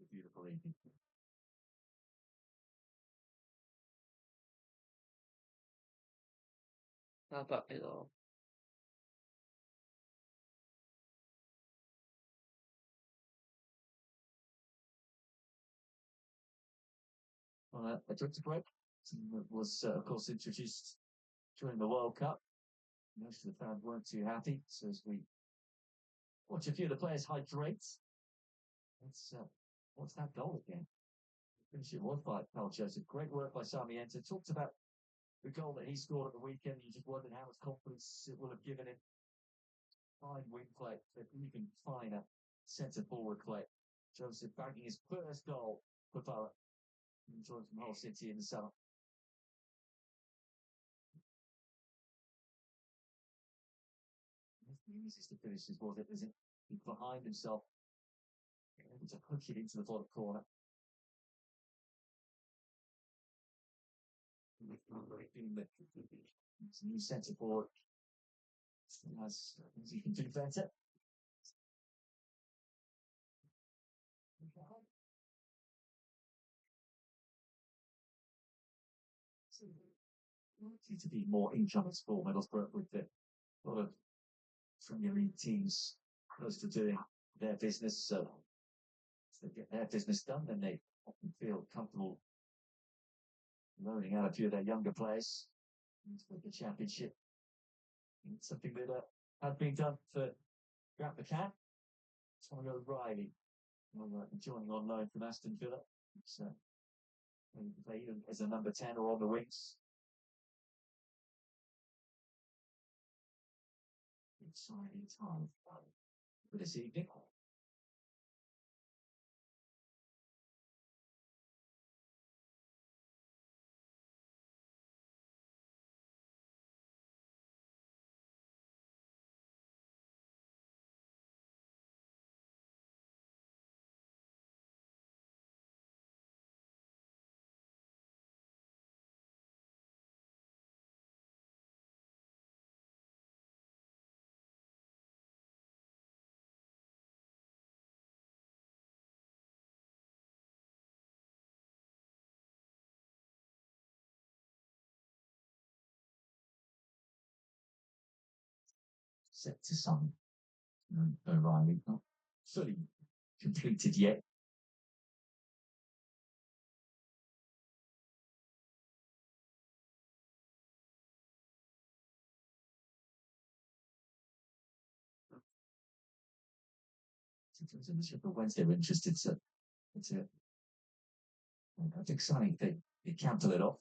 Beautiful evening. How about below? A director break was, of course, introduced during the World Cup. Most of the fans weren't too happy, so as we watch a few of the players hydrate, what's that goal again? Finish it was by Carl Joseph. Great work by Sarmiento. Talked about the goal that he scored at the weekend. You just wondered how much confidence it will have given him. Fine wing play, but even finer centre forward play. Joseph bagging his first goal for Boro. Enjoying from Hull City in the summer. The easiest to finish this, was it? Isn't it? Behind himself, able to hook it into the bottom corner. It's a new centre forward. As he can do better. Likely to be more incoming for Middlesbrough with a lot of Premier League teams close to doing their business. So if they get their business done, then they often feel comfortable loaning out a few of their younger players into the Championship. It's something that had been done for Grant McCann. Tyrell Riley joining on loan from Aston Villa. So he can play either as a number 10 or on the wings. Exciting time for this evening. Set to some O'Reilly, not fully completed yet. For Wednesday, we're interested, so it's an exciting thing. They cancel it off.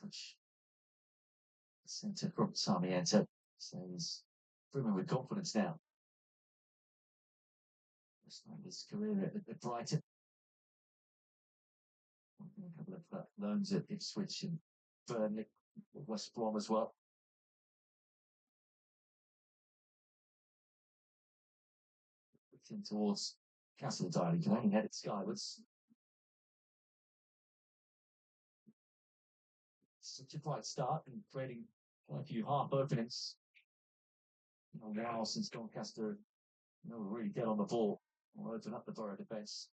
Touch centre from Sarmiento. So he's brimming with confidence now. Starting his career at Brighton. A couple of loans at Ipswich and Burnley, West Brom as well. Looking towards Castle he can only head it skywards. Such a bright start and creating quite a few half openings. Now since Doncaster really get on the ball or open up the Boro defence.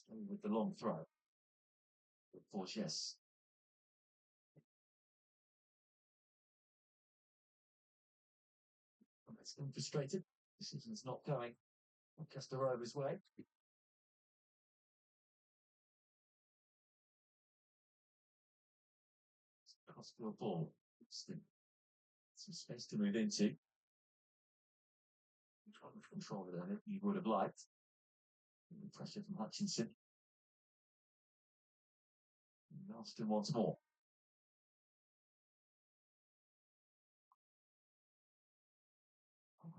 with the long throw. For yes. It's been frustrated. Decision's not going. Doncaster Rover's way. Cross for a ball. Some space to move into. Trying to control it, I think you would have liked. Pressure from Hutchinson. Marston once more.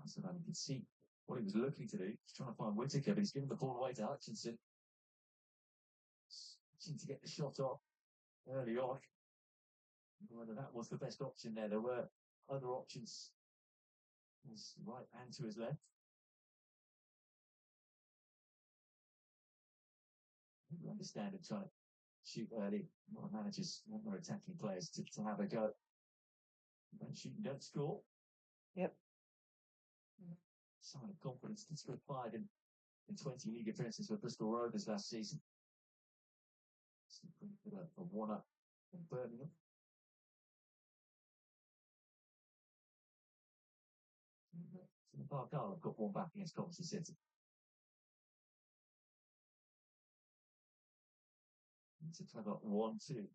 So that you can see what he was looking to do. He's trying to find Whittaker, but he's giving the ball away to Hutchinson. Seemed to get the shot off early on. Whether that was the best option there were other options. His right and to his left. I understand him trying to shoot early. A lot of managers want their attacking players to have a go. Don't shoot and don't score. Yep. Sign of confidence. He scored 5 in 20 league appearances for Bristol Rovers last season. A 1-up in Birmingham. The Park Isle have got one back against Coventry City. It's a clever 1-2. It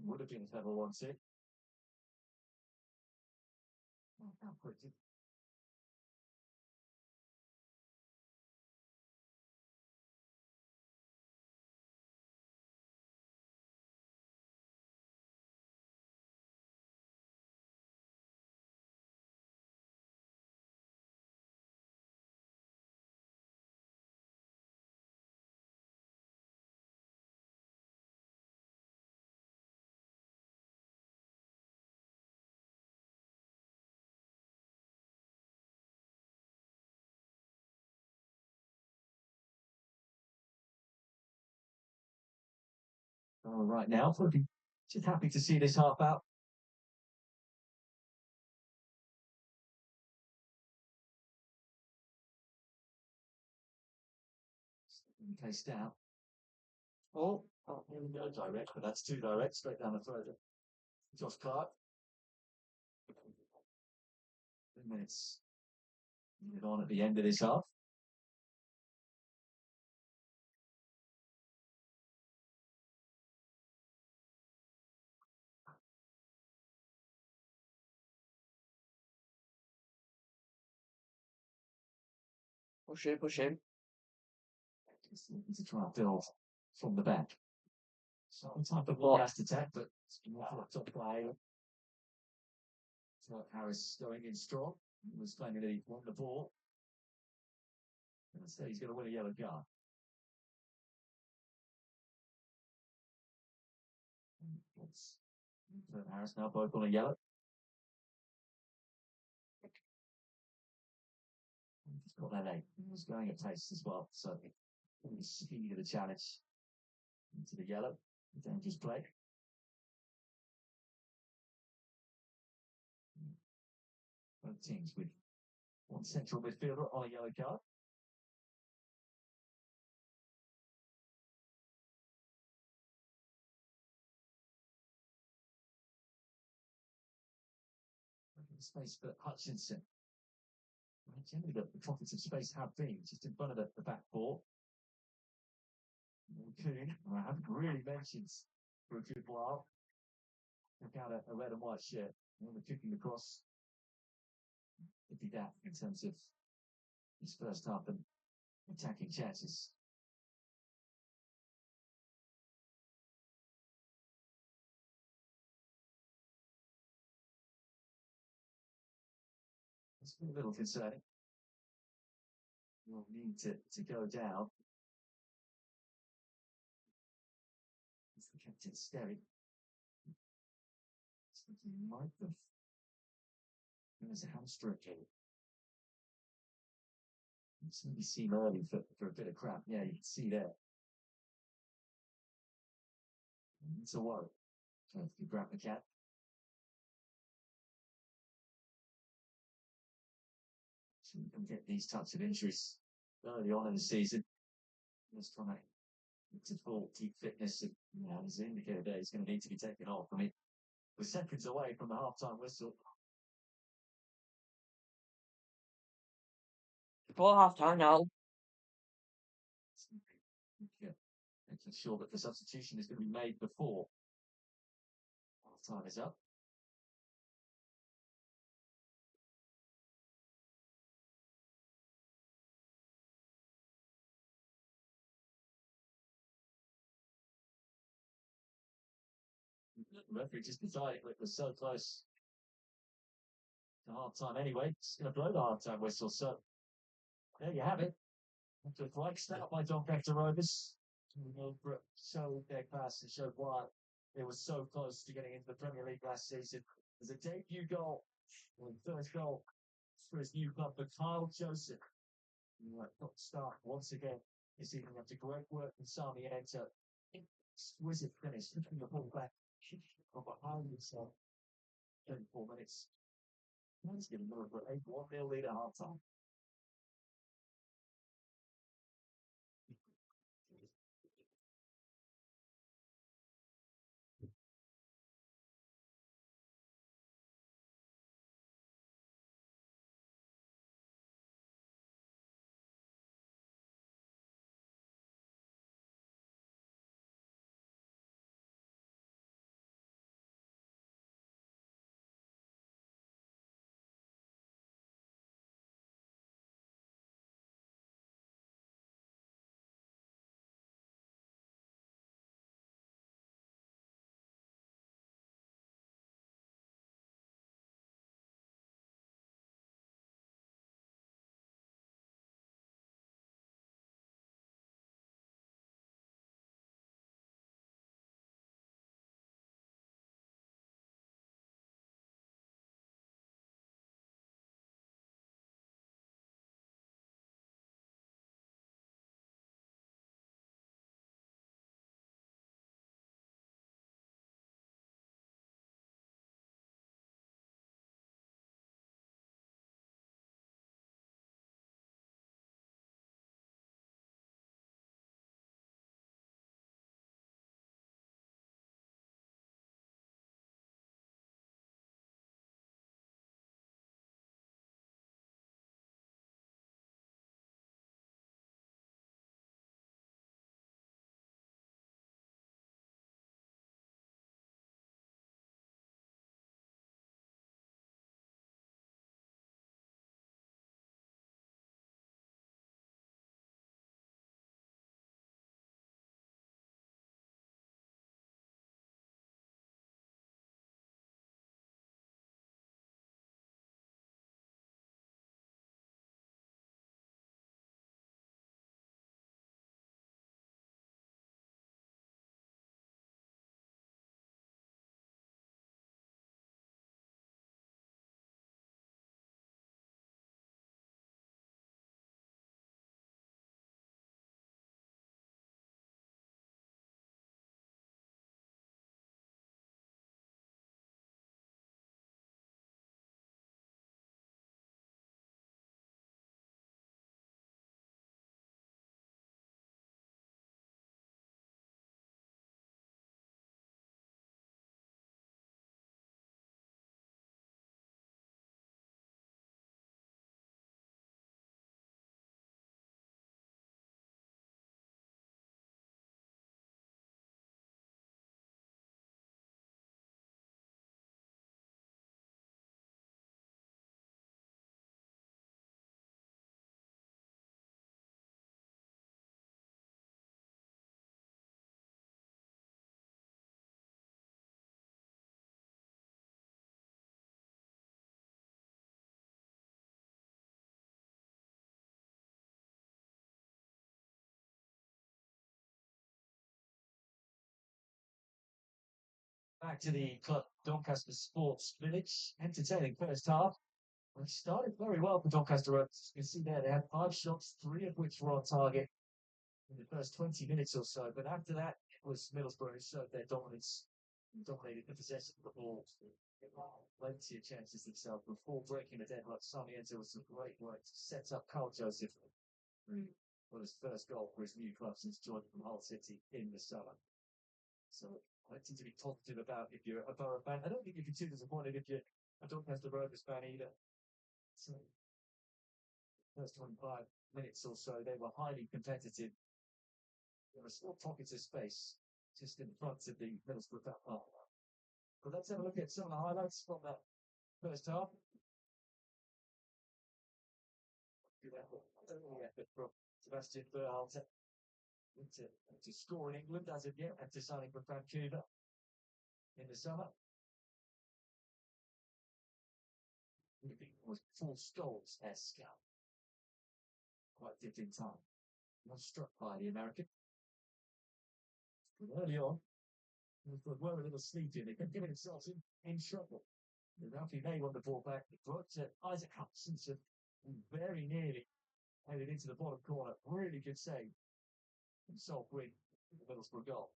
would have been a clever 1-2. How quickly. All right now, just happy to see this half out. Case down. Oh, Here we go, direct, but that's too direct, straight down the throat. Josh Clark. 10 minutes. Move on at the end of this half. push in, push in. To try and build from the back. Some type of blast attack, but it's more for a top play. So Harris going in strong. He was claiming that he won the ball. And instead he's going to win a yellow card. So Harris now both on a yellow. He's got that eight. He was going at pace as well. So the speed of the challenge into the yellow. Dangerous play. Both teams with one central midfielder on a yellow card. Space for Hutchinson. Generally, the pockets of space have been just in front of the back four. Coon, I haven't really mentioned for a good while. Took out a red and white shirt. We're kicking across. It'd be that in terms of his first half and attacking chances. It's a little concerning. We'll need to go down. It's the captain staring. Like them. There's a hamstring. It's maybe seen early for a bit of crap. Yeah, you can see there. It's a worry. Trying to grab the cat. So we can get these types of injuries early on in the season. Just trying to difficulty fitness, has indicated that he's going to need to be taken off. I mean, we're seconds away from the half-time whistle. Before half time now. Yeah, making sure that the substitution is going to be made before half-time is up. The referee just decided it was so close to half-time anyway. It's going to blow the half-time whistle. So there you have it. After a great start by Doncaster Rovers, Middlesbrough showed their class and showed why they were so close to getting into the Premier League last season. There's a debut goal, or first goal for his new club, for Kyle Joseph. Got to start once again this evening after great work from Sarmiento. Exquisite finish, lifting the ball back from behind himself. 34 minutes. Let's give Middlesbrough a 1-0 lead at half time. Back to the club Doncaster Sports Village. Entertaining first half. It started very well for Doncaster Rovers. You can see there they had 5 shots, 3 of which were on target in the first 20 minutes or so. But after that, it was Middlesbrough who showed their dominance, dominated the possession of the ball. Plenty of chances themselves before breaking the deadlock. Sarmiento was some great work to set up Carl Joseph. Well, his first goal for his new club since joining from Hull City in the summer. So plenty to be positive about if you're a Boro fan. I don't think you'd be too disappointed if you're a Doncaster Rovers fan either. So, first 25 minutes or so, they were highly competitive. There were small pockets of space just in front of the Middlesbrough back half. But let's have a look at some of the highlights from that first half. Good effort, early effort from Sebastian Berhalter to score in England as of yet after signing for Vancouver in the summer. It was full Scholes-esque. Quite dipped in time. Not struck by the American. But early on, they were a little sleepy. They kept getting themselves in trouble. Ralphie May won the ball back, but Isaac Hutchinson very nearly headed into the bottom corner. Really good save from Sol Green, the Middlesbrough goal.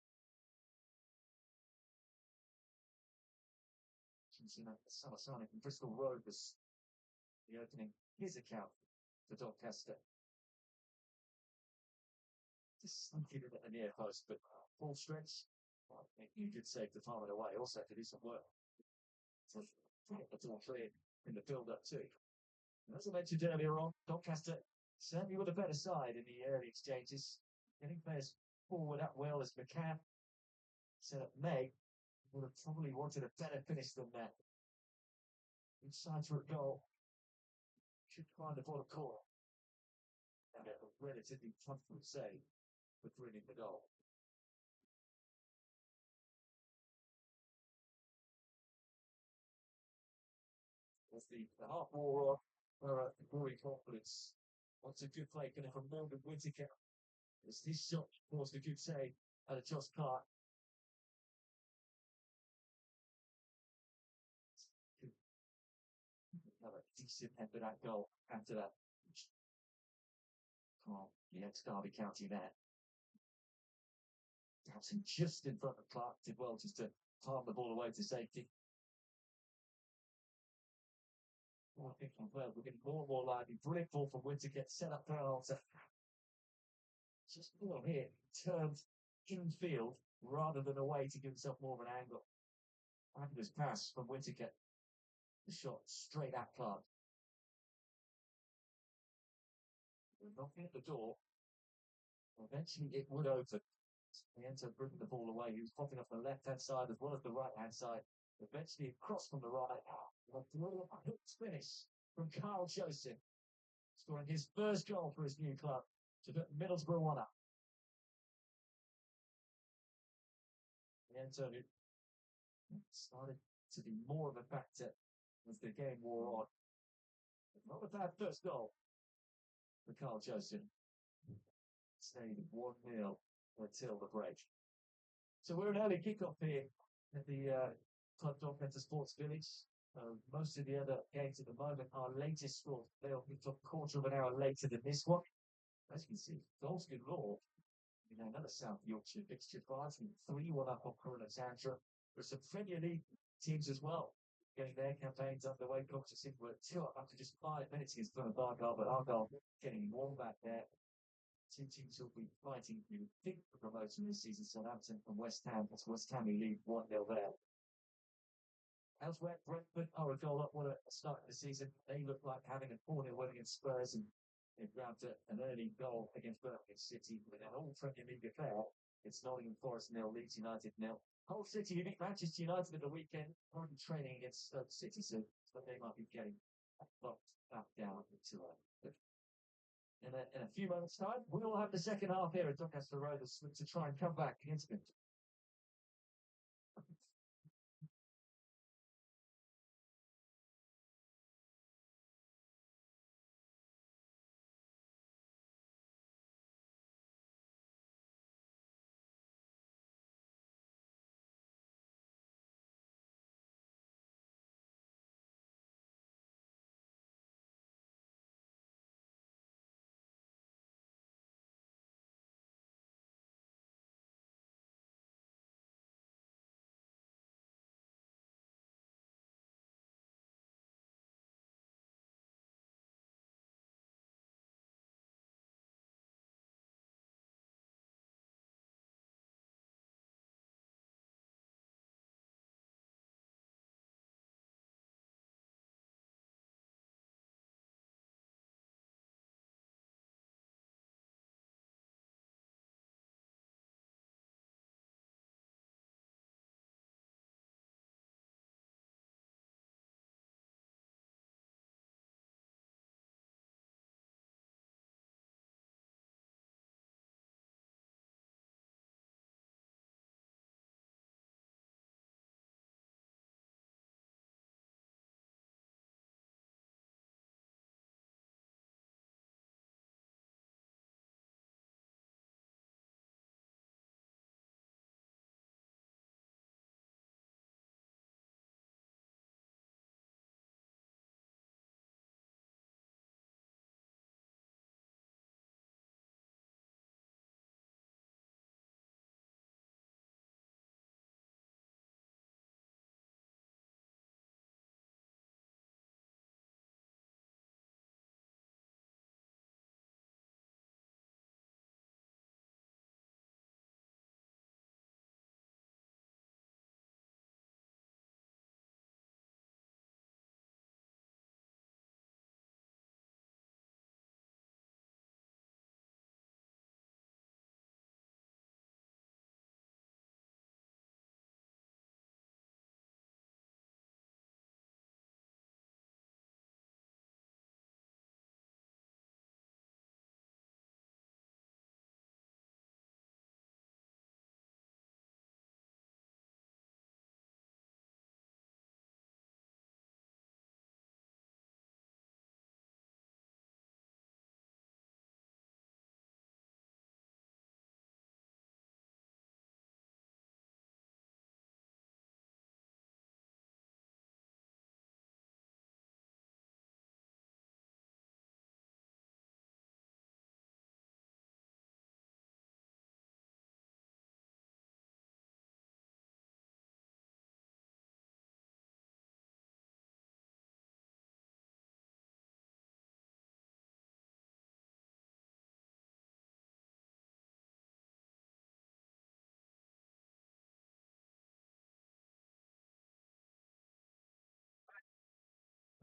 Hutchinson at the summer signing from Bristol Rovers, the opening his account for Doncaster. Just sneaking in at the near post, but full stretch. Well, you could save the time away. Also, to do some work. So, that's all clear in the build-up too. And as I mentioned earlier on, Doncaster certainly with a better side in the early exchanges. Getting players forward up well as McCann set up May would have probably wanted a better finish than that. Inside for a goal. Should find the bottom corner. And a relatively comfortable save for winning the goal. As the half wore on, growing confidence. What's a good play coming from Morgan Whittaker. As this shot forced a good save at a Josh Clark. Another decent effort at goal after that. Oh, the ex-Derby County there. Dowson just in front of Clark did well just to palm the ball away to safety. Well, I think we're getting more and more lively. Brilliant ball from Whittaker, set up for Alter. Just ball here, turned infield rather than away to give himself more of an angle. After this pass from Whittaker, the shot straight at Clark. Knocking at the door. Eventually it would open. He ends up bringing the ball away. He was popping off the left-hand side as well as the right-hand side. Eventually across from the right. A brilliant hooked finish from Carl Joseph. Scoring his first goal for his new club to put Middlesbrough 1 up. The end zone started to be more of a factor as the game wore on. Not a bad first goal for Carl Joseph. Stayed 1-0 until the break. So we're an early kickoff here at the Club Doncaster Sports Village. Most of the other games at the moment are latest scores. They'll be a quarter of an hour later than this one. As you can see, goals galore. You know, another South Yorkshire fixture, Barton 3-1 up on Alexandra. There's some Premier League teams as well getting their campaigns underway. Hutchinson were 2 up after just 5 minutes against Plymouth Argyle, but Argyle getting one back there. Two teams will be fighting, you think, for promotion this season. Southampton and West Ham. That's West Ham who lead 1-0 there. Elsewhere, Brentford are a goal up. What a start of the season. They look like having a 4-0 win against Spurs, and they grabbed an early goal against Birmingham City with an all Premier League affair. It's Nottingham Forest 0, Leeds United 0. Hull City, you beat Manchester United at the weekend. Currently training against Stoke City soon, so they might be getting locked back down to in a few moments' time, we will have the second half here at Doncaster Rovers to try and come back against them.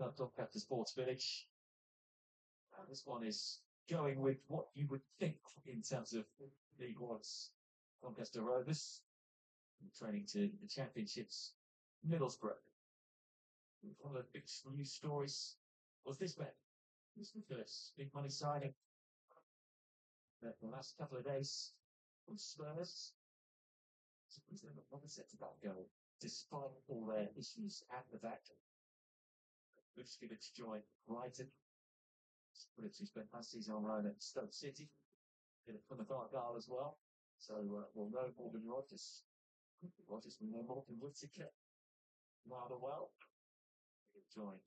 Doncaster Sports Village. This one is going with what you would think in terms of League One's Doncaster Rovers, training to the Championships, Middlesbrough. One of the big news stories was this man. This was first big money signing. The last couple of days from Spurs. Not set to that goal, despite all their issues at the back. Looks given to join Brighton. He spent last season on loan at Stoke City. Did it from the Gargoyle as well. So we'll know Morgan Rogers. Rogers will know Morgan Whittaker rather well. He joined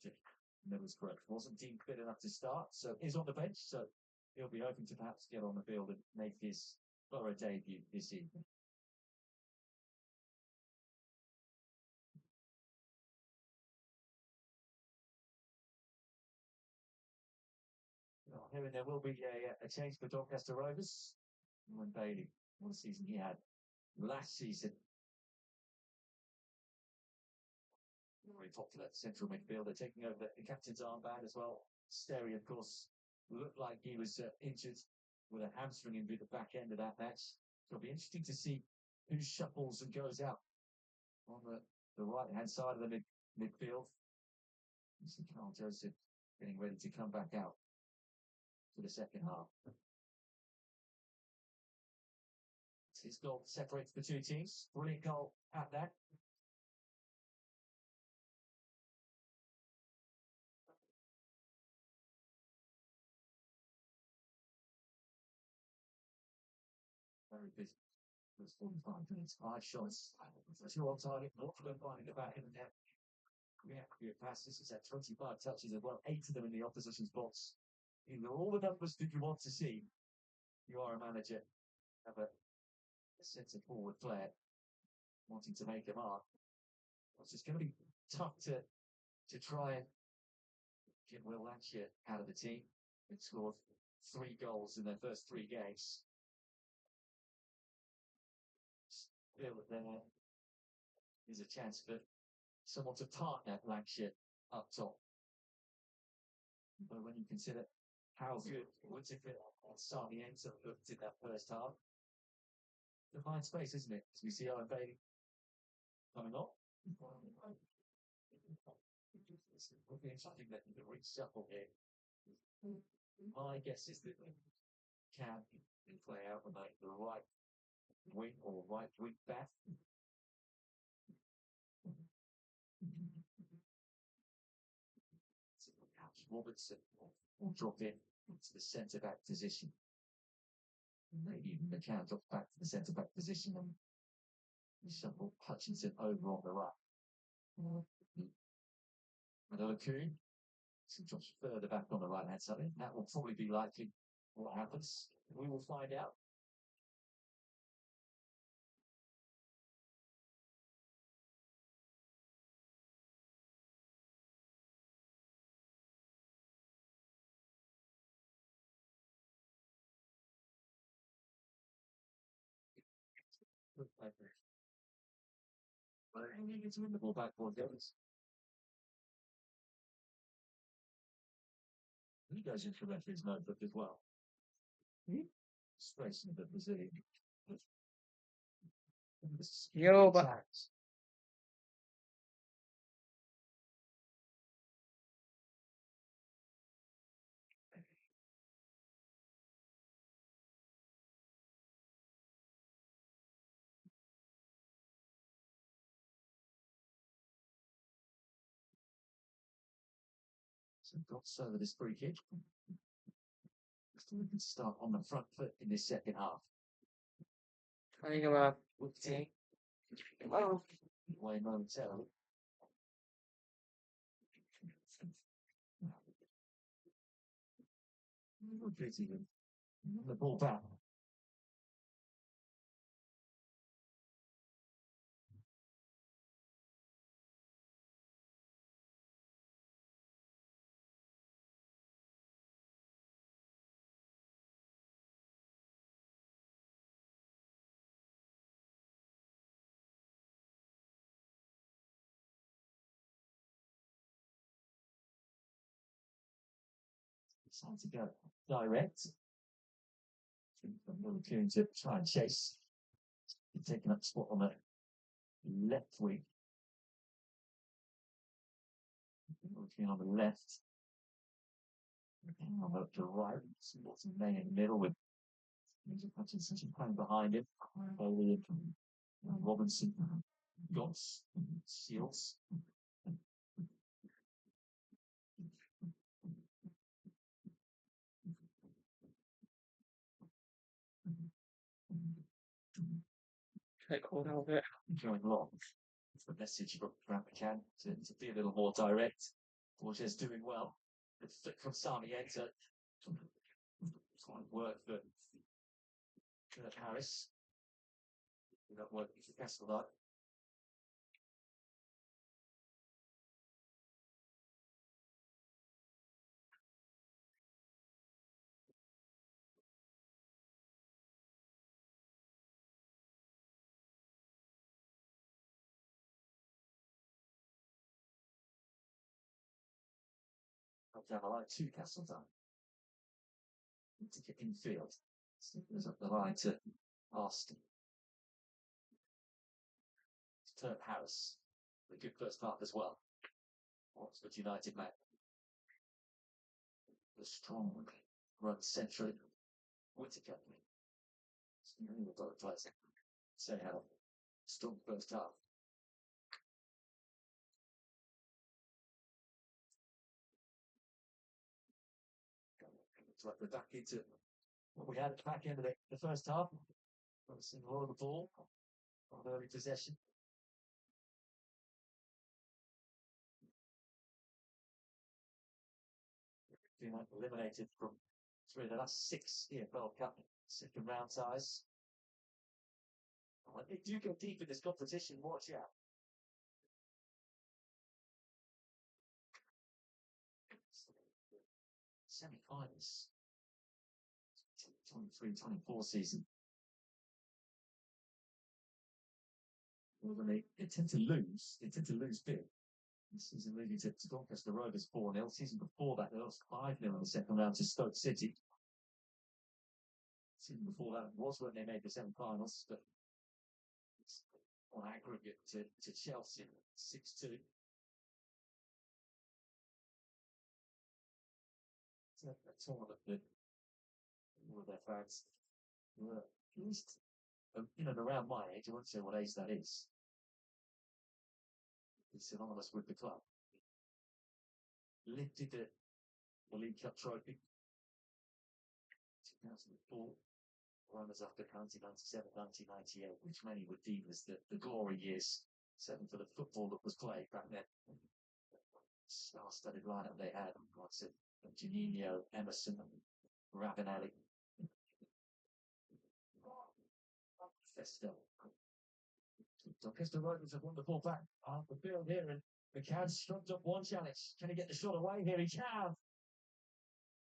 Middlesbrough. Wasn't deemed fit enough to start, so he's on the bench. So he'll be hoping to perhaps get on the field and make his Boro debut this evening. Here and there will be a change for Doncaster Rovers. Ryan Bailey, what a season he had last season. Very popular central midfielder, taking over the captain's armband as well. Sterry, of course, looked like he was injured with a hamstring injury at the back end of that match. So it'll be interesting to see who shuffles and goes out on the right-hand side of the midfield. You see Carl Joseph getting ready to come back out for the second half. His goal separates the two teams. Brilliant goal at that. Very busy. There's 45 minutes, 5 shots. 2 on target, not for them finding the back in the net. Accurate passes. He's had 25 touches as well, 8 of them in the opposition's box. In all the numbers that you want to see, you are a manager. Have a sense of forward flair, wanting to make a mark. It's just going to be tough to try and get Will Lankshear out of the team. They've scored 3 goals in their first 3 games. Feel that there is a chance for someone to partner Lankshear up top. But when you consider how good Whittaker and Sarmiento looked in that first half, the fine space, isn't it? As we see Owen Bailey coming on. It's interesting that the reshuffle here. My guess is that Cam can play out on the right wing or right wing back. Robertson will drop in to the centre back position. Maybe even McCann drops back to the centre back position and shuffle Hutchinson over on the right. Another Coon drops further back on the right hand side. That will probably be likely what happens. We will find out. But I think it's win the ball back for Davis. He goes into the referee's notebook as well. Space in the Brazilian. Yo, but So got over this free kick. We can start on the front foot in this second half. hang about. Oh, way momentarily. The ball back. Time to go direct. We're going to try and chase. Taking up spot on the left wing. Looking on the left. On the right. What's in the middle with Hutchinson playing behind him. Robinson. Gotts. Shields. Take hold of it. Going long. It's the message from McCann to be a little more direct. Borges doing well. The flick from Sarmiento. Trying to work for Kurt Harris. That work for Castlelight. Up down the line, 2 Castletown. To get infield. There's up the line to Austin. Kurt Harris. A good first half as well. Oxford United man. The strong run centrally. Whittaker. Say how strong first half. We're back into what we had at the back end of the first half. We've seen a lot of the ball on early possession. Being eliminated from 3 of the last 6 EFL Cup second round ties. When they do go deep in this competition, watch out. Semi-finals. 23-24 season. Well, they tend to lose. They tend to lose big. This season leading to Doncaster Rovers 4-0. Season before that, they lost 5-0 in the second round to Stoke City. Season before that was when they made the semi-finals, but on aggregate to Chelsea 6-2. It's a tournament that all of their fans were at least around my age. I won't say what age that is. It's synonymous with the club. Lifted the League Cup trophy 2004. Runners up to 1997, 1998, which many would deem as the glory years. 7 for the football that was played back then. Star-studded lineup they had. Like I said, Janino, Emerson, Ravanelli. Festo. Doncaster Rovers have won the ball back half the field here, and McCann shrugged up one challenge. Can he get the shot away here? He can.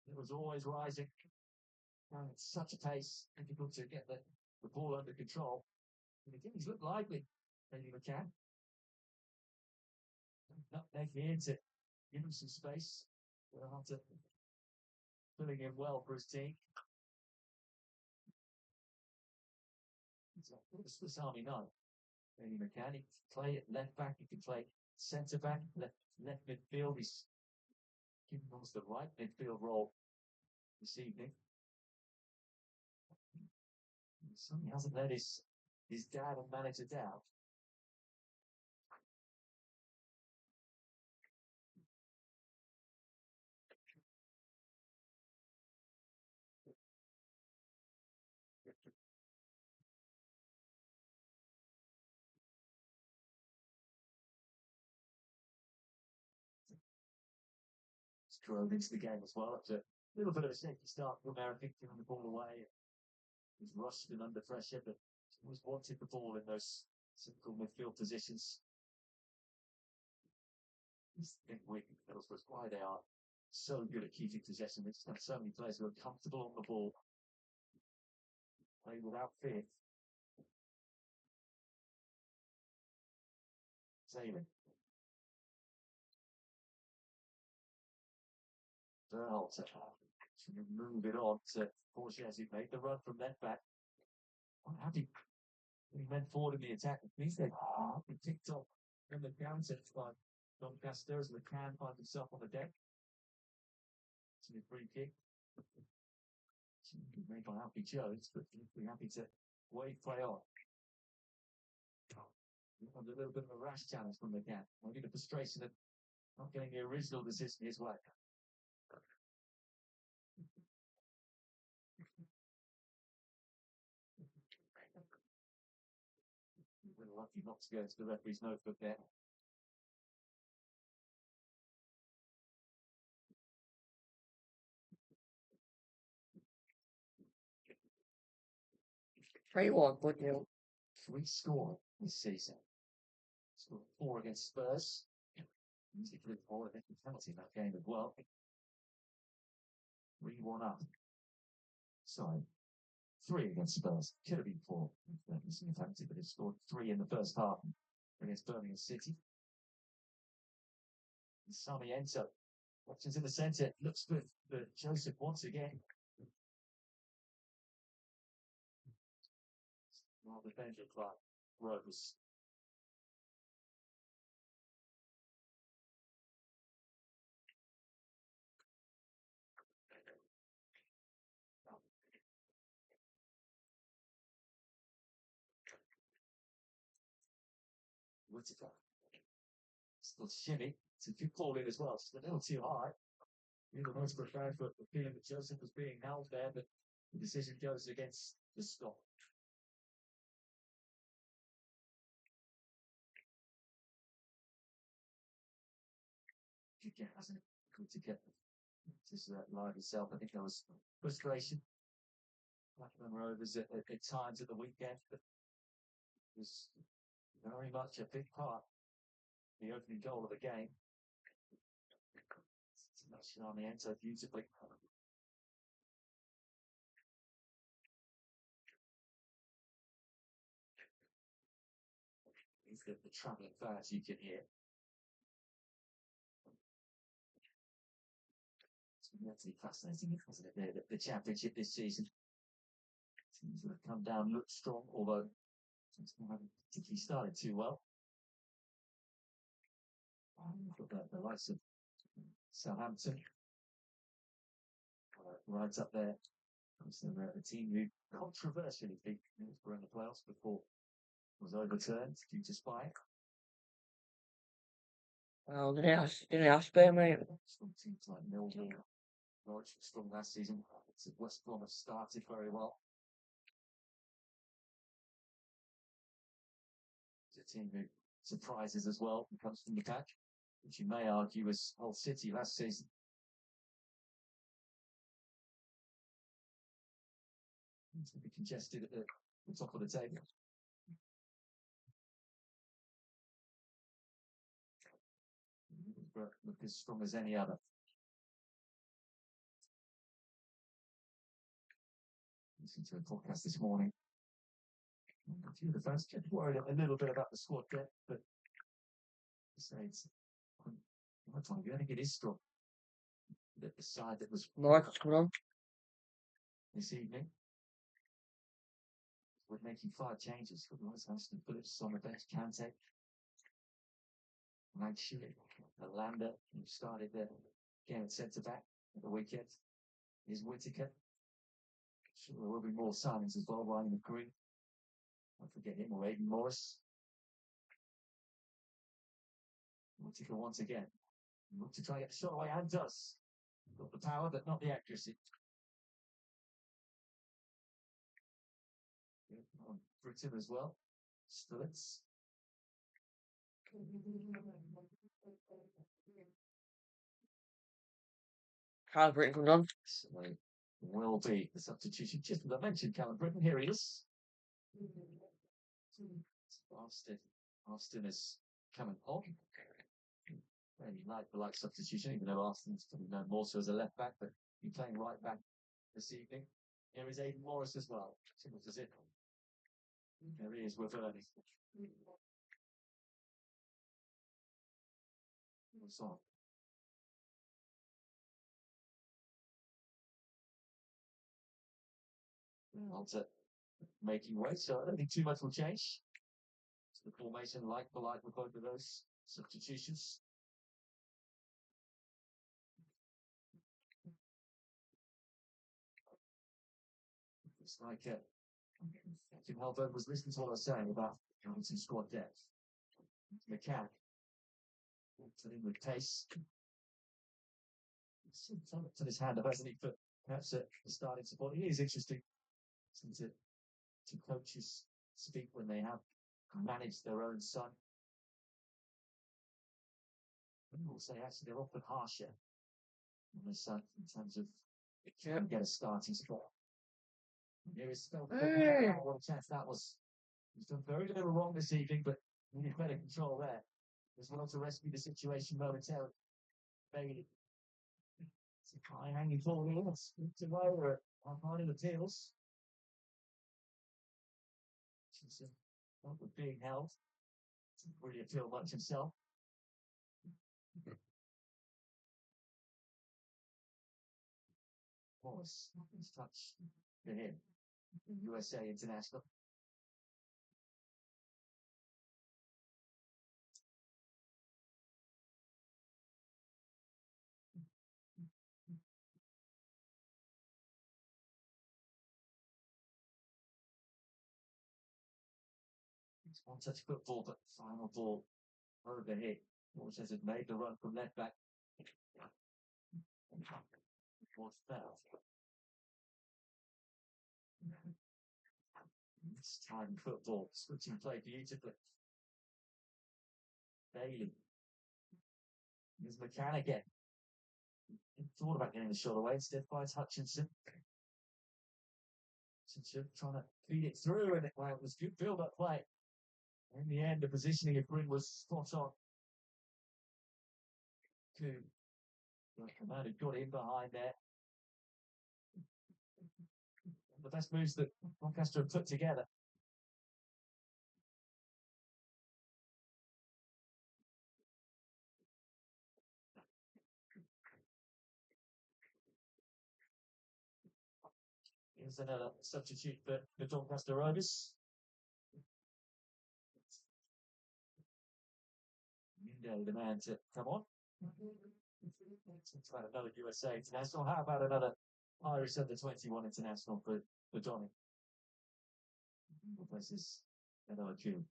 It was always rising. And it's such a pace, difficult to get the ball under control. And again, he's looked lively, maybe McCann. Nutmeg here to give him some space. After filling in well for his team. It's Swiss Army knife. Maybe McCann, he can play at left back, he can play centre back, left midfield. He's given us the right midfield role this evening. He hasn't let his dad and manager down. He's drove into the game as well. It's a little bit of a shaky start from America, giving the ball away. He's rushed and under pressure, but always wanted the ball in those simple midfield positions. This thing with Middlesbrough, why they are so good at keeping possession. They just have so many players who are comfortable on the ball, play without fear. Taylor. Verhalter. to move it on to Forges, who made the run from left back. I'm happy he went forward in the attack. At least they picked up in the counter by Doncaster as McCann finds himself on the deck. It's a free kick. Made by Alfie Jones, but we're happy to wave play on. A little bit of a rash challenge from McCann. Maybe the frustration of not getting the original decision his way. We're lucky not to go to the referee's notebook there. Three one, good deal. Free score this season. Scored 4 against Spurs. Easy for the ball, I think the penalty in that game as well. 3-1 up. Sorry. 3 against Spurs. Could have been 4. Missing a penalty, but it scored 3 in the first half against Birmingham City. Sarmiento. Options in the centre. Looks good for Joseph once again. Well, the defender Clark Rose. Whittaker. Still shimmy. It's a good ball in as well. Just a little too high. The Middlesbrough fan for the feeling that Joseph was being held there, but the decision goes against the stop. Good get, hasn't it? Good to get. Just live itself. I think there was frustration. Blackburn Rovers at times at the weekend, but it was very much a big part of the opening goal of the game. Sarmiento beautifully. It's the travelling fans you can hear. It's absolutely fascinating, isn't it? The championship this season. Teams that have come down look strong, although it's not particularly started too well. The likes of Southampton right up there. A team who controversially beat Middlesbrough in the playoffs before it was overturned due to spike. Well, didn't ask for mate. Some teams like Millwall, Norwich were strong last season. West Brom have started very well. It's a team who surprises as well and comes from the back, which you may argue was Hull City last season. It's going to be congested at the top of the table. But look as strong as any other. Listening to a podcast this morning. A few of the fans kept worried a little bit about the squad depth, but I think it is strong. The side that was Michael's coming on. this evening. We're making 5 changes. Aston Phillips on the bench. Kante, Lankshear, Lander, who started the game at centre back at the weekend, is Whittaker. Sure, there will be more signings as well. Ryan McGree. Don't forget him, or Aidan Morris. Whittaker once again. Look to try to get the shot away, and does. Got the power, but not the accuracy. On Britain as well. Stillitz. Callum Britton coming on. So will be the substitution. Just as I mentioned, Callum Britton, here he is. Austin is coming on. Very like substitution, even though Austin's probably known more so as a left back, but he's playing right back this evening. Here is Aidan Morris as well. Simple as it. There he is with Ernie. What's on? On to making way, so I don't think too much will change. So the formation like for like with both of those substitutions. It's like Tim Halberg was listening to what I was saying about Hutchinson squad depth. McCann, in with pace. To his hand, hasn't he? But perhaps the starting support. It is interesting to coaches speak when they have managed their own son. And also, actually, they're often harsher on their son in terms of it can get a starting spot. There is still what a chance that was. He's done very little wrong this evening, but he needed better control there. As well to rescue the situation momentarily. Bailey. It's a high hanging ball here. It's over on line of the tails. Not with being held. Doesn't really feel much himself. Morris, his touch for him. USA International. It's one touch football, but final ball over here. Morris has made the run from left back. Was fouled. It's time football, switching play beautifully. Bailey. Here's McCann again. He thought about getting the shot away, instead finds Hutchinson. Hutchinson trying to feed it through, and it was good build-up play. In the end, the positioning of Bryn was spot on. Good. Commander got in behind there. The best moves that Doncaster have put together. Here's another substitute for the Doncaster Rovers. Indo, the man to come on. It's about another USA international. How about another Irish under 21 international for Johnny? Replaces another Q.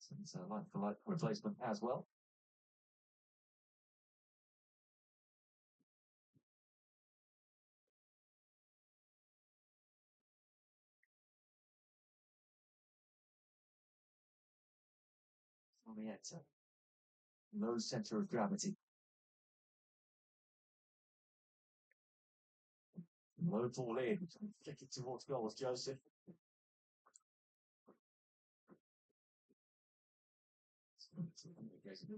So it's a like-for-like replacement as well. Sarmiento. Low centre of gravity. Low ball in. Flick it towards goals, Joseph.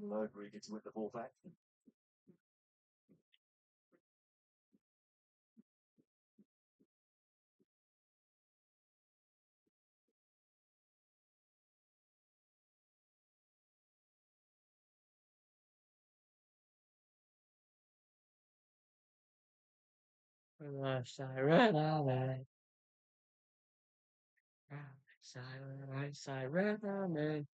Low Riga to win the ball back. Siren, siren.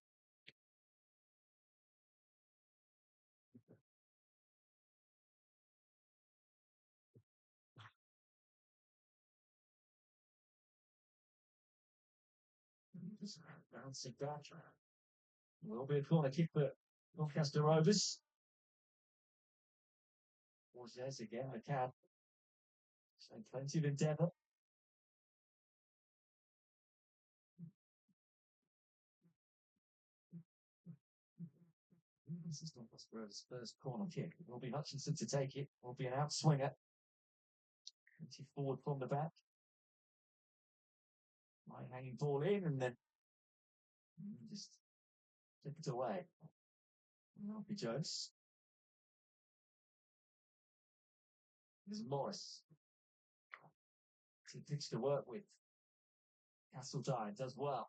Bouncing back. Will be a corner kick for Doncaster Rovers. Borges again, McCann. Showing plenty of endeavour. This is Doncaster's first corner kick. It will be Hutchinson to take it. It will be an outswinger. 20 forward from the back. Right hanging ball in and then just flip it away. Alfie Jones. There's Morris. Two pitch to work with. Castledine does well.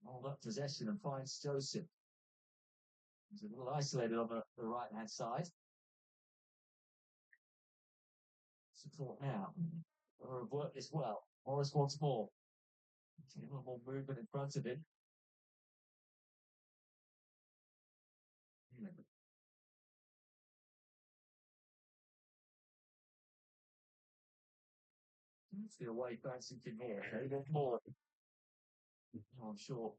Hold up possession and finds Joseph. He's a little isolated on the right-hand side. Support now. Or have worked this well. Morris once more. A little more movement in front of him. It's the away fans can hear. More. I'm sure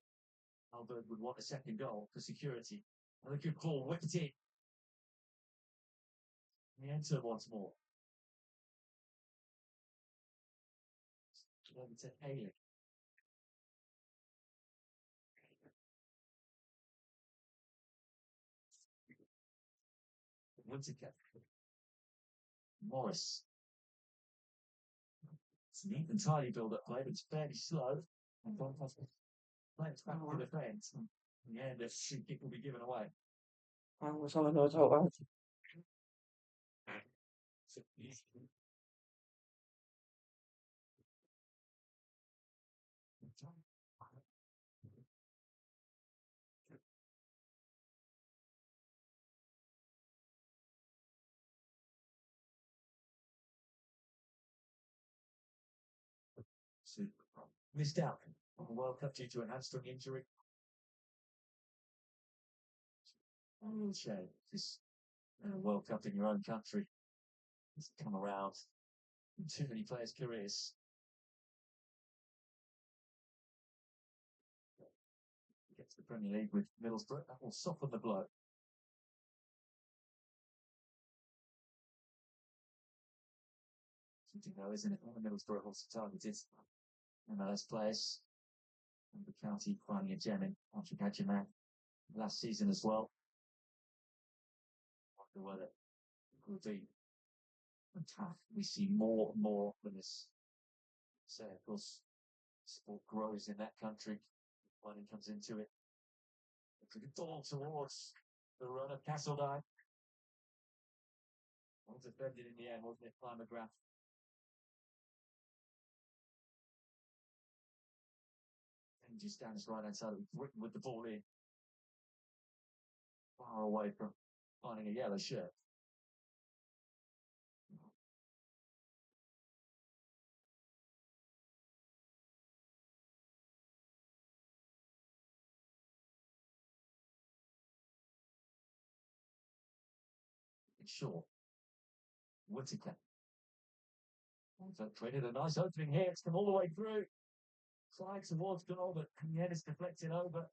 Albert would want a second goal for security. And a good ball, whipped in. We enter once more. Over to Haley. Whittaker. Morris. It's neat and tidy build-up play, but it's fairly slow. And Doncaster plays back to defence. In the end, the free kick will be given away. Someone knows how to Missed out on the World Cup due to an hamstring injury. Shame. This World Cup in your own country has come around in too many players' careers. Gets the Premier League with Middlesbrough. That will soften the blow. Something though, isn't it? All the Middlesbrough also targeted MLS players. And the county finding a gem in Patrick Hadjiman last season as well. I wonder whether it could be tough. We see more and more than this. So, of course, sport grows in that country. Money comes into it. It's a good ball towards the run of Castledine. Well defended in the end, wasn't it, by McGrath? And just down his right hand side with the ball in. Far away from finding a yellow shirt. Sure. Whittaker. Also created a nice opening here. It's come all the way through. Flying towards goal, but in the end it's deflected over.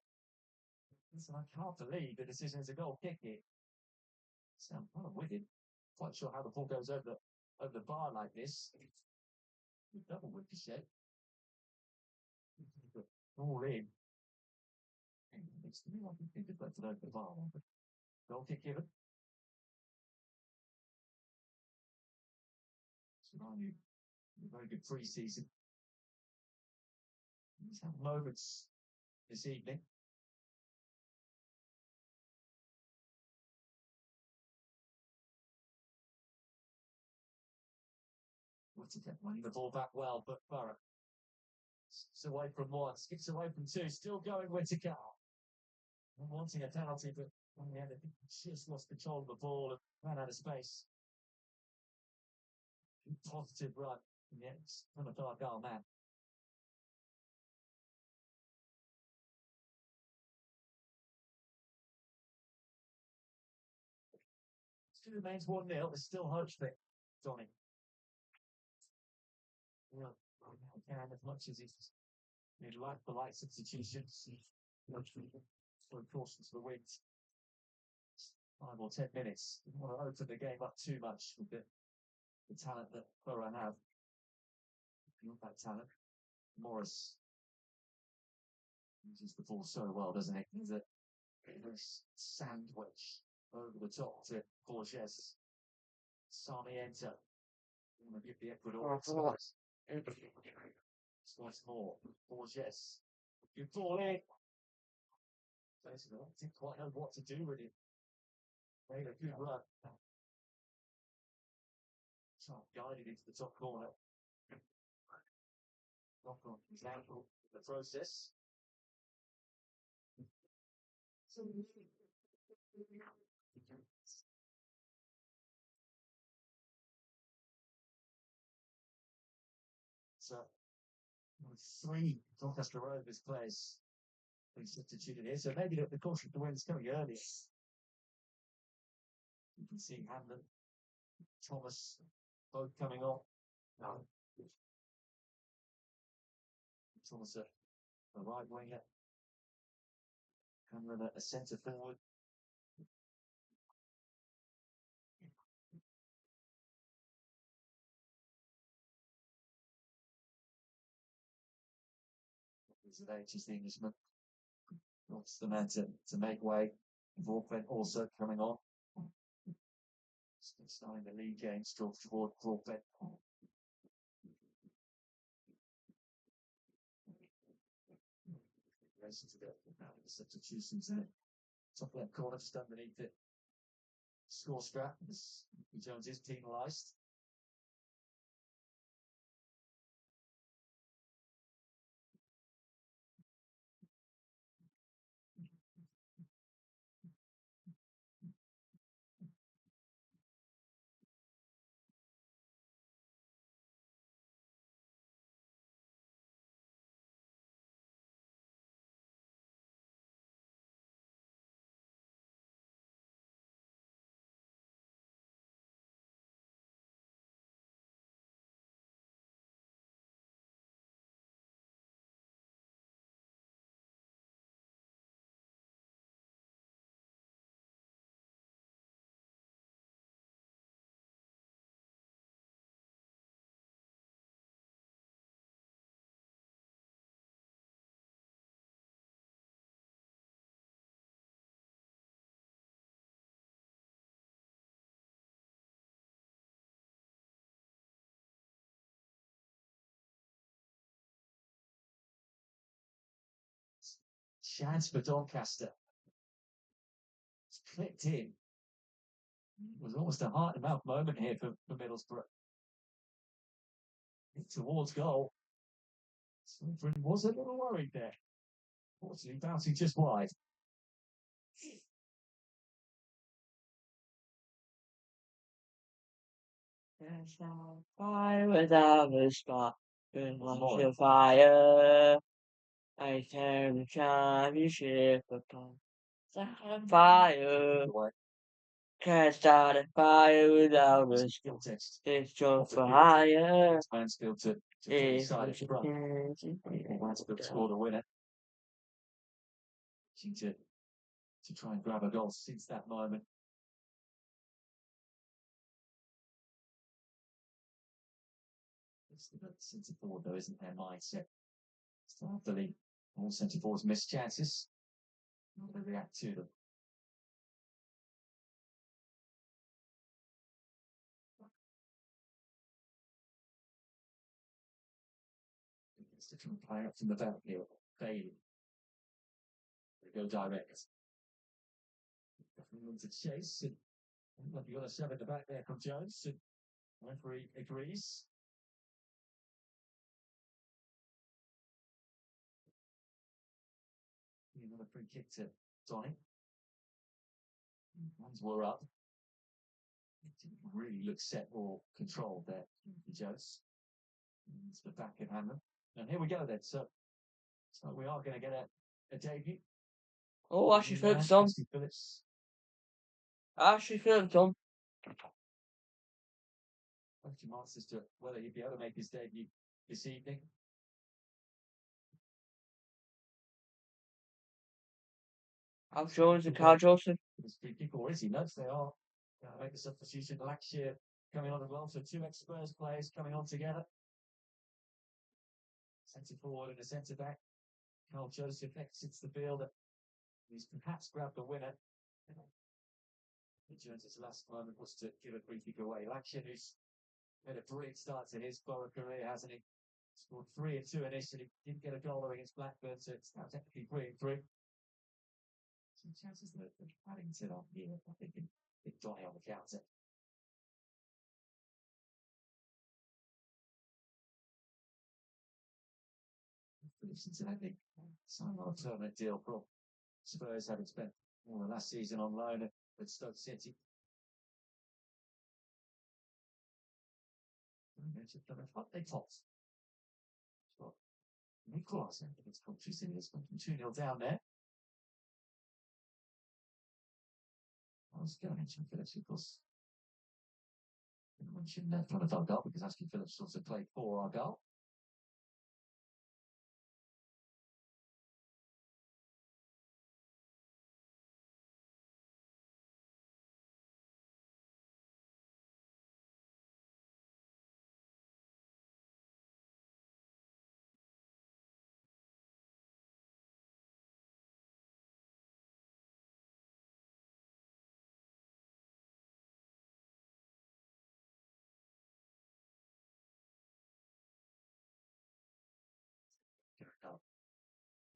Listen, I can't believe the decision is a goal kick here. Sound kind of wicked. Quite sure how the ball goes over the bar like this. Double ricochet. All in. It's to me like it deflected over the bar. Goal kick given. Surrounding a very good pre-season. He's had moments this evening. Whittaker winning the ball back well, but Boro skips away from one, skips away from two, still going Whittaker. Not wanting a penalty, but in the end, I think he just lost control of the ball and ran out of space. Positive run in the end from a Dargal man. Still remains 1-0. There's still hope for it, Donny. Well, can as much as he'd like for light substitutions. For cautions for wins. 5 or 10 minutes. Didn't want to open the game up too much with the talent that Boro have. Not that talent. Morris uses the ball so well, doesn't he? He's a sandwich over the top to Borges. Sarmiento. I'm going to give the Ecuador once more. Borges. Good ball in. Basically, I didn't quite know what to do with it. Made a good run. So guided into the top corner. Knock on his ankle in the process. So, 3 Doncaster Rovers players being substituted here. So maybe the caution for wins coming early. You can see Hamlin, Thomas, both coming on. Thomas, a right winger. Hamlin, a centre forward. Is the Englishman. What's the man to make way? Broadbent also coming on. Starting the league game, still toward Broadbent. Racing to the substitutions there. Top left corner, just underneath it. Score strap. Jones is penalised. Chance for Doncaster. It's clipped in. It was almost a heart and mouth moment here for Middlesbrough. Towards goal. Swinford was a little worried there. Fortunately, bouncing just wide. There's no fire without a spark. Burn like a fire. I turn the championship upon. Fire. Can't start a fire without a spark. It's just for hire. Mansfield to side of front. Mansfield scored a winner. To try and grab a goal since that moment. It's the centre forward, though, isn't their mindset? Start the league. All centre forwards miss chances. How do they react to them? It's different player up from the back here. Bailey. They go direct. Runs a chase. And you got a shove at the back there from Jones. And referee agrees. Another free kick to Donny. Ones were up. It didn't really look set or controlled there, Jones. It's the back of Hamlin. And here we go then. So we are going to get a debut. Oh, Ashley Phillips on. Ashley Phillips on. Question marks as to whether he'd be able to make his debut this evening. Al Jones and Carl Joseph. This free kick, or is he? No, they are. Make the substitution. Lankshear coming on as well. So 2 ex-Spurs players coming on together. Centre forward and a centre back. Carl Joseph exits the field. He's perhaps grabbed the winner. Jones' last moment was to give a free kick away. Lankshear, who's made a brilliant start to his Boro career, hasn't he? Scored 3 and 2 initially. Didn't get a goal against Blackburn, so it's now technically 3 and 3. Some chances that Paddington on here. I think Donny on the counter. Cincinnati signed on a permanent deal from Spurs, having spent all the last season on loan at Stoke City. They topped. equaliser against Hutchinson. It's gone from 2-0 down there. I was going to mention Phillips, of course. I mentioned front of Argyle because Ashley Phillips also played for Argyle.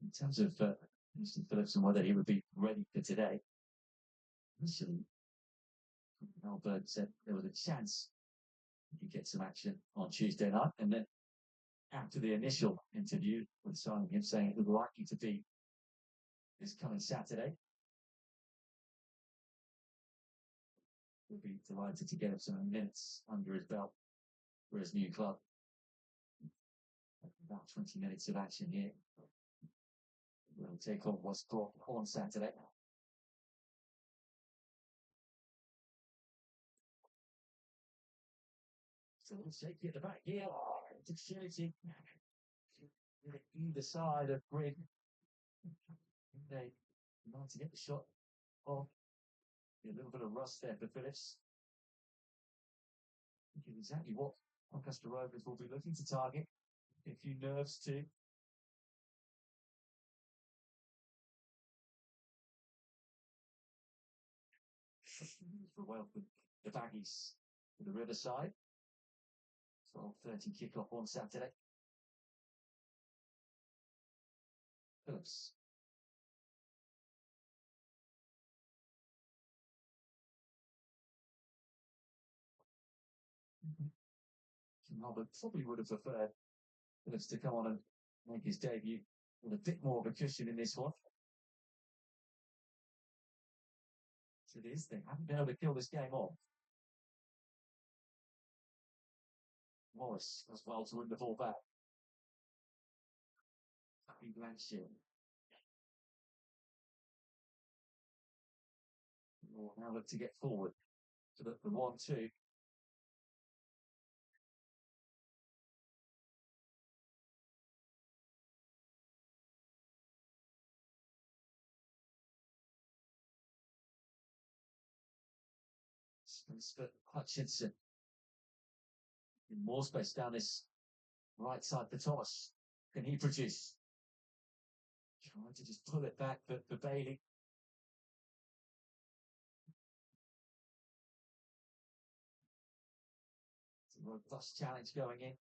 In terms of Mr. Phillips and whether he would be ready for today, initially, Albert said there was a chance he could get some action on Tuesday night, and then after the initial interview with signing him saying it was likely to be this coming Saturday, we'll be delighted to get him some minutes under his belt for his new club. About 20 minutes of action here. We'll take on Watchalong on Saturday. So we'll take it at the back here. It's shooting. Either side of Grid. They want to get the shot off. A little bit of rust there for Phillips. Thinking exactly what Doncaster Rovers will be looking to target. A few nerves too. For well, the Baggies to the Riverside. 12:30 kickoff on Saturday. Phillips. Albert probably would have preferred Phillips to come on and make his debut with a bit more of a cushion in this one. So it is, they haven't been able to kill this game off. Morris as well to win the ball back. Happy Lankshear. Will now look to get forward to the 1-2. Space for Hutchinson. More space down this right side for Thomas. Can he produce? Trying to just pull it back for Bailey. It's a robust challenge going in.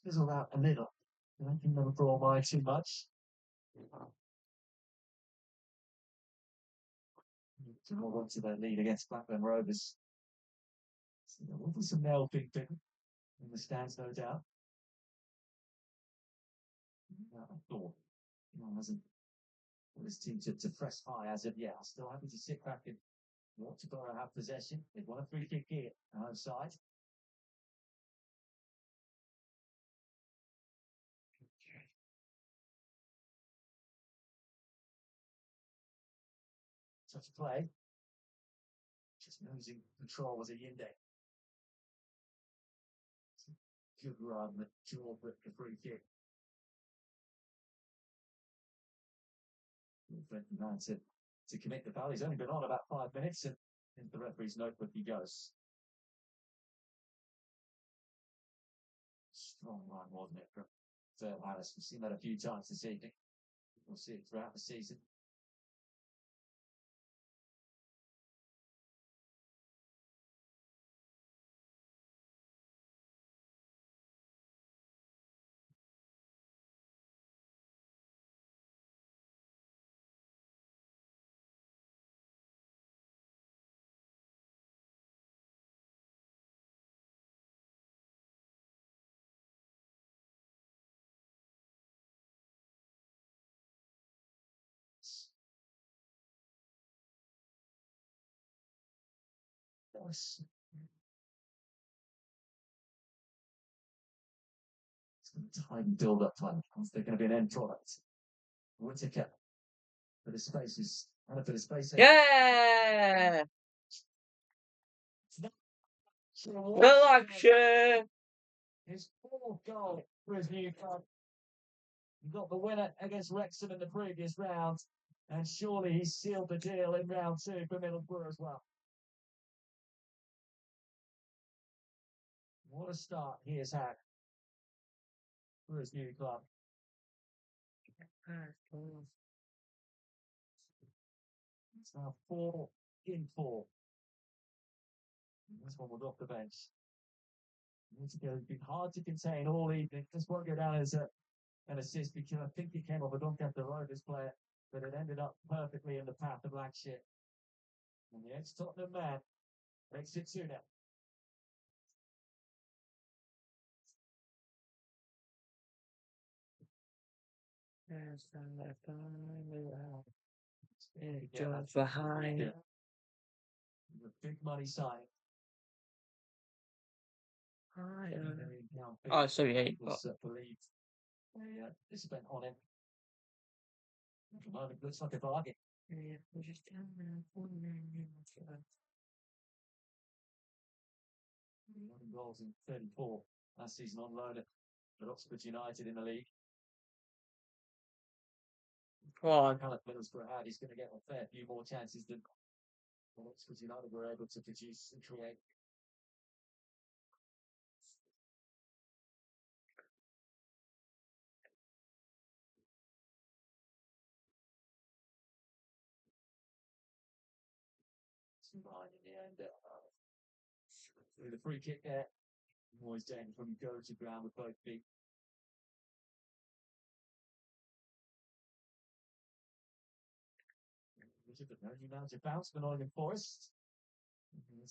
Fizzled out a little. I don't think they'll draw by too much. To hold on to their lead against Blackburn Rovers. So there will be some nail picking in the stands, no doubt. I thought, hasn't got his team to press high as of yet. I'm still happy to sit back and watch Boro have possession. They've won a free kick here outside. Touch of play. Just losing control was a Yinde. Good run, the jaw for the free kick. Man to commit the foul. He's only been on about 5 minutes, and in the referee's notebook he goes. Strong run, wasn't it, from Phil Harris? We've seen that a few times this evening. We'll see it throughout the season. It's time build up time. They're going to be an end product. Whittaker. But the space is and a bit of space. Yeah! Sure. Lankshear! His fourth goal for his new club. He got the winner against Wrexham in the previous round, and surely he sealed the deal in round 2 for Middlesbrough as well. What a start he has had for his new club. It's now 4 in 4. This one was off the bench. It's been hard to contain all evening. This won't go down as an assist because I think it came off a Doncaster Rovers player, but it ended up perfectly in the path of Lankshear. And the ex-Tottenham man makes it 2-0. Just behind. The big money signing. Oh, so yeah. Believe. Yeah, this has been on him. At the moment, looks like a bargain. Goals in 34 last season on loan at Oxford United in the league. Come on. Middlesbrough had. He's going to get a fair few more chances than Oxford United were able to produce and create. In the end, with a free kick there. Always down from go to ground with both feet. He mounts a bounce for Nottingham Forest.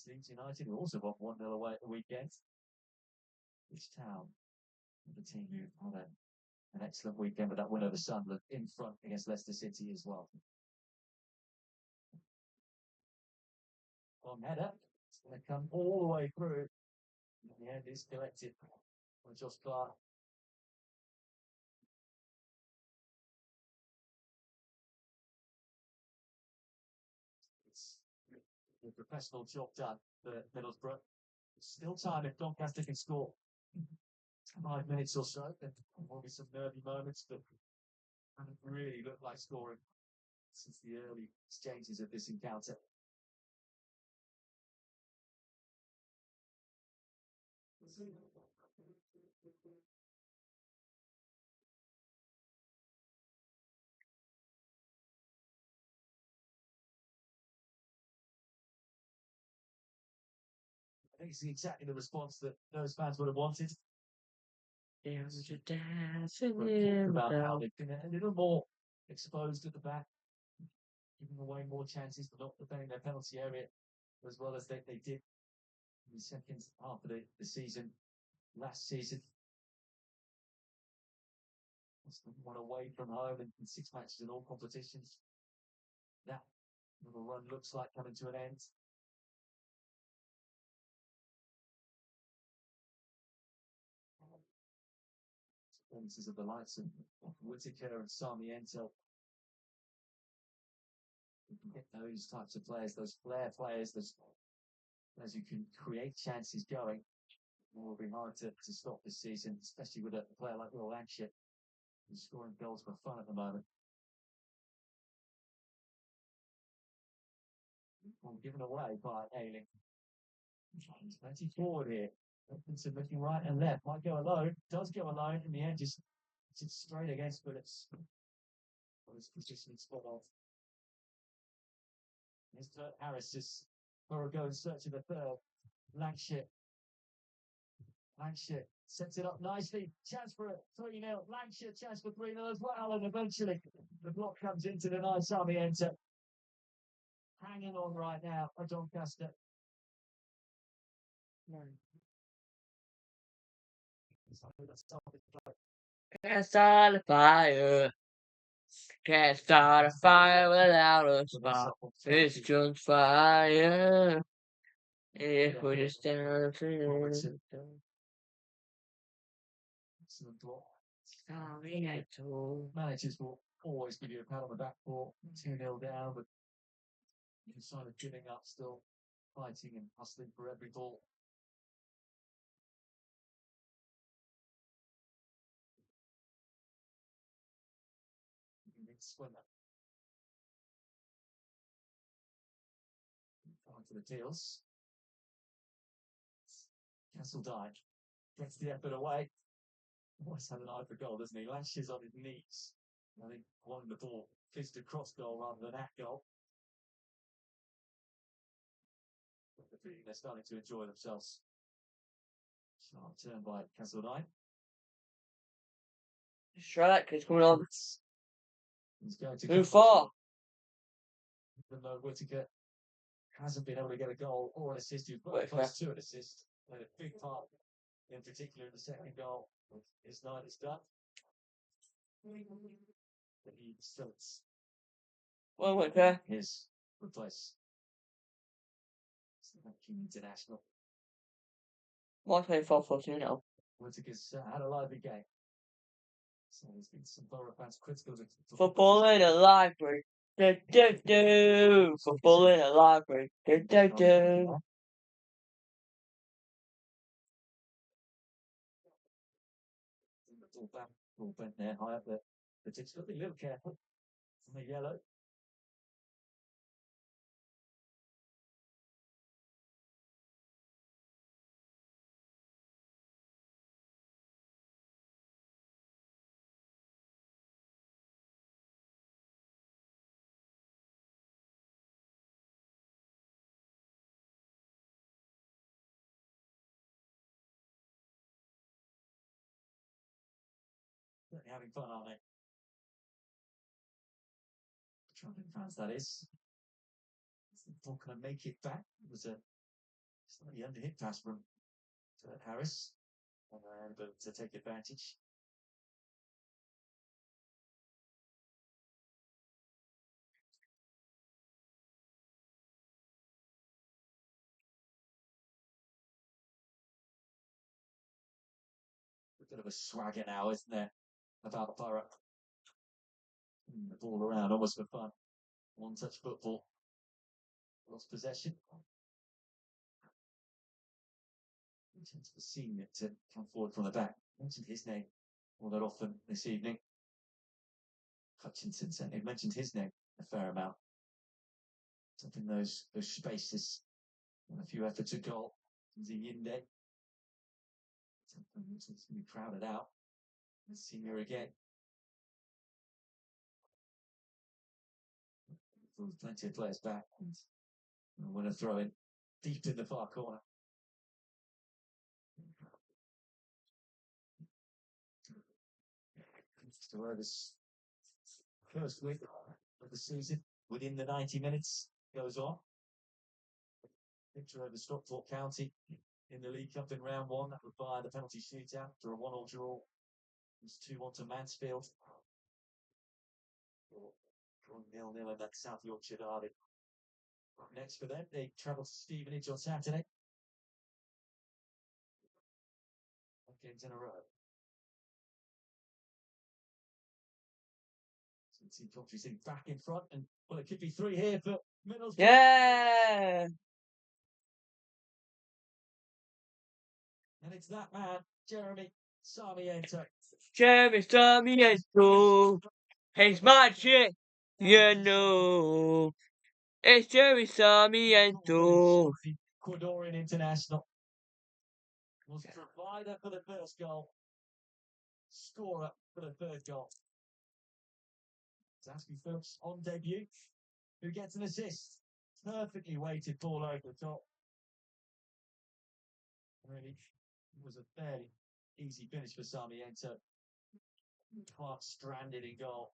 Leeds United also got 1-0 away at the weekend. Which town? The team who had an excellent weekend with that win over Sunderland in front against Leicester City as well. Long header. It's going to come all the way through. In the end, is collected by Josh Clark. It's a professional job done for Middlesbrough. Still time if Doncaster can score 5 minutes or so. There will be some nervy moments, but haven't really looked like scoring since the early stages of this encounter. I think it's exactly the response that those fans would have wanted. About how they've been a little more exposed at the back, giving away more chances, but not defending their penalty area as well as they did in the second half of the season last season. One away from home in 6 matches in all competitions. That little run looks like coming to an end. Performances of the likes of Whittaker and Sarmiento. You can get those types of players, those flair players, those players who can create chances going. It will be hard to stop this season, especially with a player like Will Lankshear, who's scoring goals for fun at the moment. Given away by Ailing. He's plenty forward here. Hutchinson looking right and left. Might go alone. Does go alone. In the end, just sits straight against Phillips. His position spot off. Here's Kurt Harris as Boro go in search of the third. Lankshear sets it up nicely. Chance for a 3-0. Lankshear chance for 3-0 as well. And eventually the block comes into the nice Sarmiento. Hanging on right now for Doncaster. Can't start a fire. Can't start a fire without a spark. It's just fire. If we just down Robertson. Excellent block. Sarmiento. Managers will always give you a pat on the back for 2-0 down, but you sign of giving up, still fighting and hustling for every ball. Swimmer. Going for the deals. Castledine gets the effort away. Always had an eye for goal, doesn't he? Lankshear's on his knees. I think wanting the ball fizzed across goal rather than at goal. They're starting to enjoy themselves. Sharp turn by Castledine. Strike is coming on. He's going to Who for? even though Whittaker hasn't been able to get a goal or an assist, he's got Wait, close to an assist. Played a big part, in particular in the second goal. His night is done. But he still Well, okay. his replace. International. What's my 4-14 now? Whittaker's had a lively game. So there's been some Boro fans critical of Football in a library. Do do do. Football in a library. Do do do. All bent there, high up there. But it's got to be a little careful from the yellow. They're having fun, aren't they? Travelling fans, that is. Not going to make it back. It was a slightly underhit pass from Harris. But to take advantage. A bit of a swagger now, isn't there? About Boro. The ball around, almost for fun. One touch football. Lost possession. Chance for seeing it to come forward from the back. Mentioned his name all that often this evening. Hutchinson certainly mentioned his name a fair amount. Something those spaces and a few efforts at goal. Yinde. Something that's going to be crowded out. Senior again. Plenty of players back. And we're going to throw it deep in the far corner. So this first week of the season, within the 90 minutes, goes on. Picture over Stockport County in the League Cup in round one. That would buy the penalty shootout for a 1-1 draw. It was 2-1 to Mansfield. 0-0 in that South Yorkshire derby. Next for them, they travel to Stevenage on Saturday. 1 games in a row. So Coventry sitting back in front, and well, it could be 3 here for Middlesbrough. Yeah. And it's that man, Jeremy Sarmiento. Jeremy Sarmiento. He's magic. You know. It's Jeremy Sarmiento. Ecuadorian international. Was provider for the first goal. Scorer for the third goal. Zasky Phillips on debut. Who gets an assist? Perfectly weighted ball over the top. Really, it was a fairly easy finish for Sarmiento. Clark stranded in goal.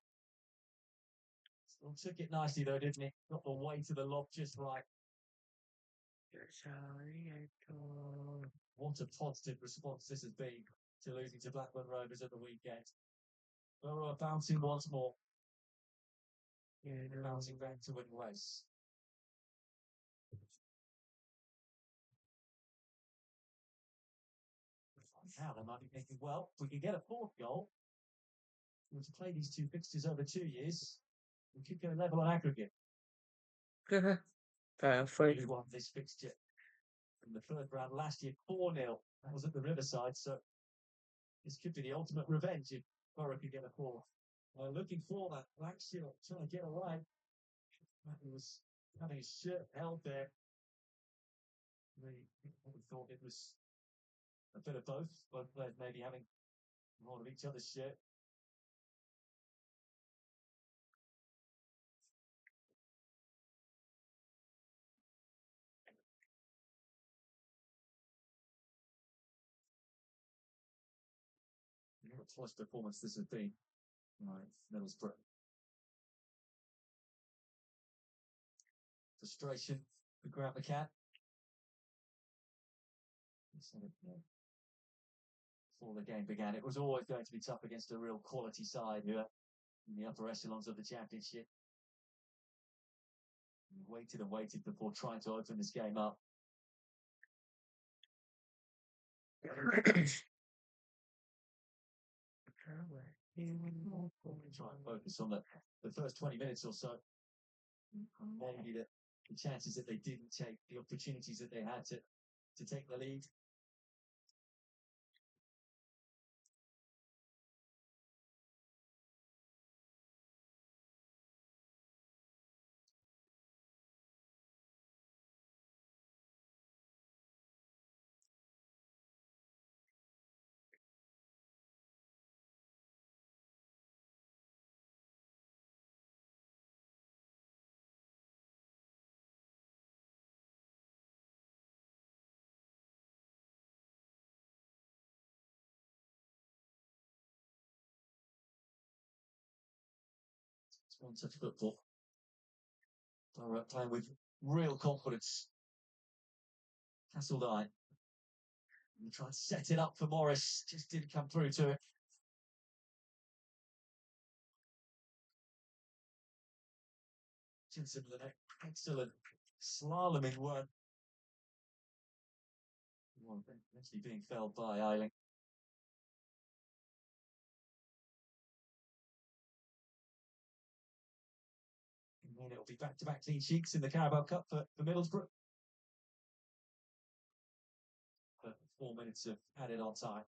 Still took it nicely though, didn't he? Got the weight of the lob just right. What a positive response this has been to losing to Blackburn Rovers at the weekend. Boro are bouncing once more. Bouncing back to win the race. Now they might be thinking, well, if we can get a fourth goal, we were to play these two fixtures over 2 years, we could go level on aggregate. Fair enough. We won this fixture in the third round last year, 4-0. That was at the Riverside, so this could be the ultimate revenge if Boro could get a fourth. Looking for that, Lankshear trying to get away. He was having his shirt held there. We thought it was a bit of both players maybe having more of each other's shirt. What a close performance this has been. Right, Middlesbrough. Frustration for Grant McCann. Before the game began, it was always going to be tough against a real quality side here in the upper echelons of the Championship. Waited and waited before trying to open this game up. Try and focus on the first 20 minutes or so. Maybe the chances that they didn't take, the opportunities that they had to take the lead. It's one such football. Boro playing with real confidence. Hasseldyne. And tried to set it up for Morris. Just didn't come through to it. Hutchinson with an excellent slaloming work. Eventually being felled by Eiling. And then it'll be back-to-back clean sheets in the Carabao Cup for Middlesbrough. 4 minutes of added on time.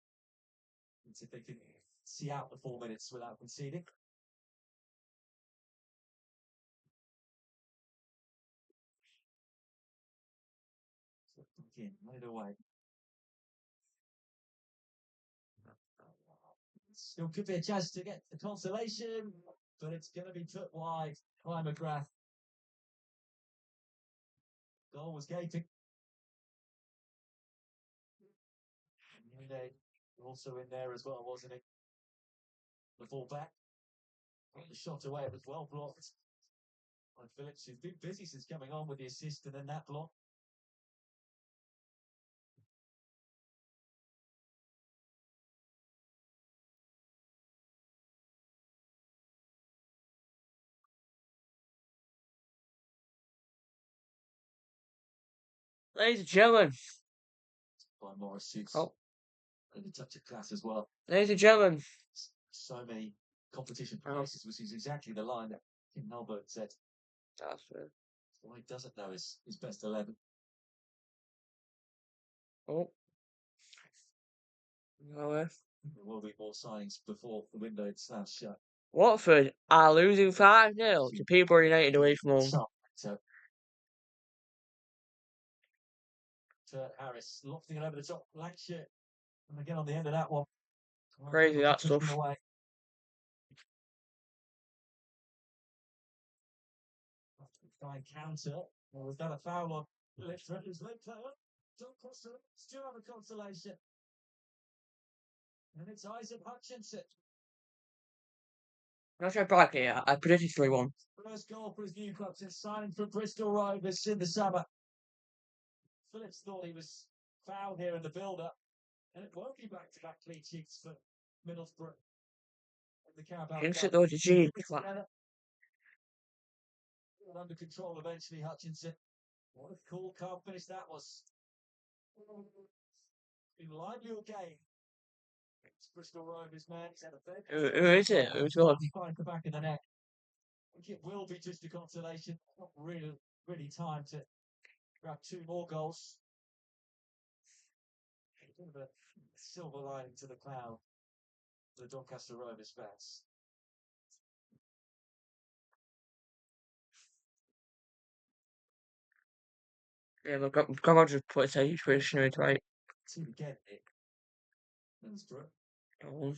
Let's see if they can see out the 4 minutes without conceding. Again, run it away. Still could be a chance to get the consolation, but it's going to be put wide by McGrath. Goal was gaping. They also in there as well, wasn't he? The fullback. Got the shot away, it was well blocked. And Phillips has been busy since coming on with the assist and then that block. Ladies and gentlemen. By Morris suits. Oh. And a touch of class as well. Ladies and gentlemen. So many competition places, which is exactly the line that Kim Halbert said. That's fair. Well, he doesn't know his best 11. Oh. No way. There will be more signings before the window slams shut. Watford are losing 5-0 to Peterborough United away from home. So Harris lofting it over the top. Lankshear. And again on the end of that one. Crazy that stuff. Away. Try and counter. Well, was that a foul on Phillips? His leg player. Doncaster still have a consolation. And it's Isaac Hutchinson. Not sure back here. I predicted 3-1. First goal for his new club since signing for Bristol Rovers in the summer. Phillips thought he was fouled here in the build-up. And it won't be back-to-back clean sheets for Middlesbrough. And the Carabao Instant though, GG. Under control eventually, Hutchinson. What a cool, calm finish that was. Been lively all game. It's Bristol Rovers, man. He's had a fair Who is it? Who's gone? He finds the back of the net. I think it will be just a consolation. Not really time to grab 2 more goals. A bit of a silver lining to the cloud for the Doncaster Rovers fans. Yeah, look, come on, just put a huge position in right. See again, Nick. Middlesbrough. Don't.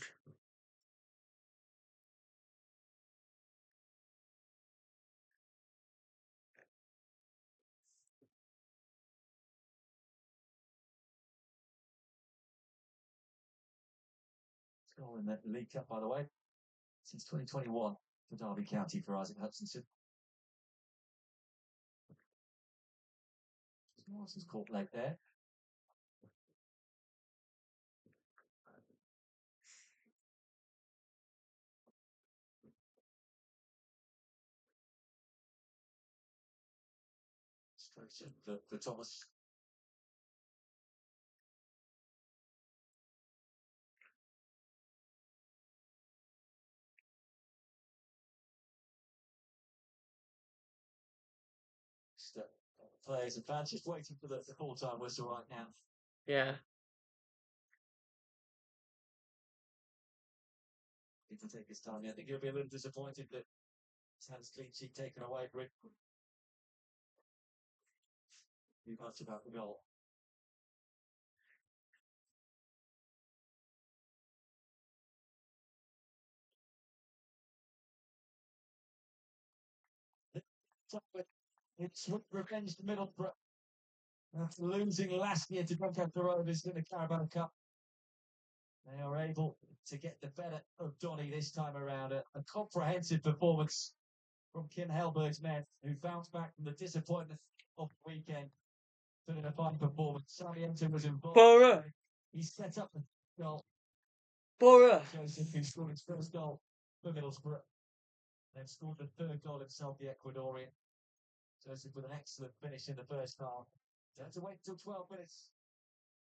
Goal in the League Cup, by the way, since 2021 for Derby County for Isaac Hutchinson. Morrison's caught late there. Straight in for Thomas. Players and fans just waiting for the full-time whistle right now. Yeah. Need to take his time. I think he'll be a little disappointed that he's had his clean sheet taken away for him. Too much about the goal. It's revenge to Middlesbrough. After losing last year to Doncaster Rovers in the Carabao Cup, they are able to get the better of Donny this time around. A comprehensive performance from Kim Hellberg's men, who bounced back from the disappointment of the weekend. Put in a fine performance. Sarmiento was involved. Boro. He set up the goal. Boro. Joseph, who scored his first goal for Middlesbrough. Then scored the 3rd goal himself, the Ecuadorian. Joseph with an excellent finish in the first half. They had to wait until 12 minutes.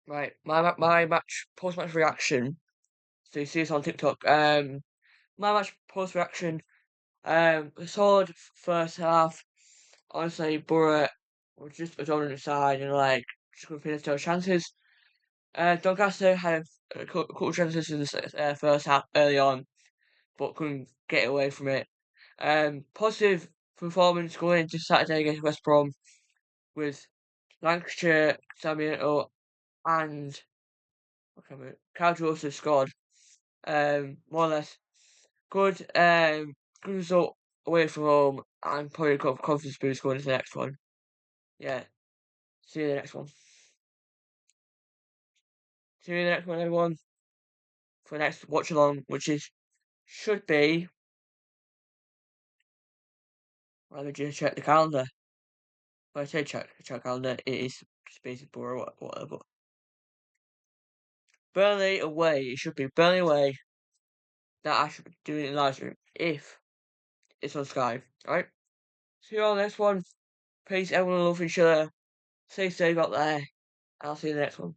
Right, my match post-match reaction. So you see this on TikTok. My match post-reaction. A solid first half. Honestly, Boro was just a dominant side and like just couldn't finish their chances. Doncaster had a couple of chances in the first half early on, but couldn't get away from it. Positive performance going into Saturday against West Brom with Lankshear, Sarmiento, and Carl Joseph scored. More or less good. Good result away from home, and probably got confidence boost going into the next one. Yeah. See you in the next one. See you in the next one, everyone. For the next watch along, which should be. Let me just check the calendar. When I say check calendar, it is Space Boro, whatever. Burnley away. It should be Burnley away. That I should be doing in live stream if it's on Sky. Alright? See you on the next one. Peace, everyone love each other. Stay safe out there. I'll see you in the next one.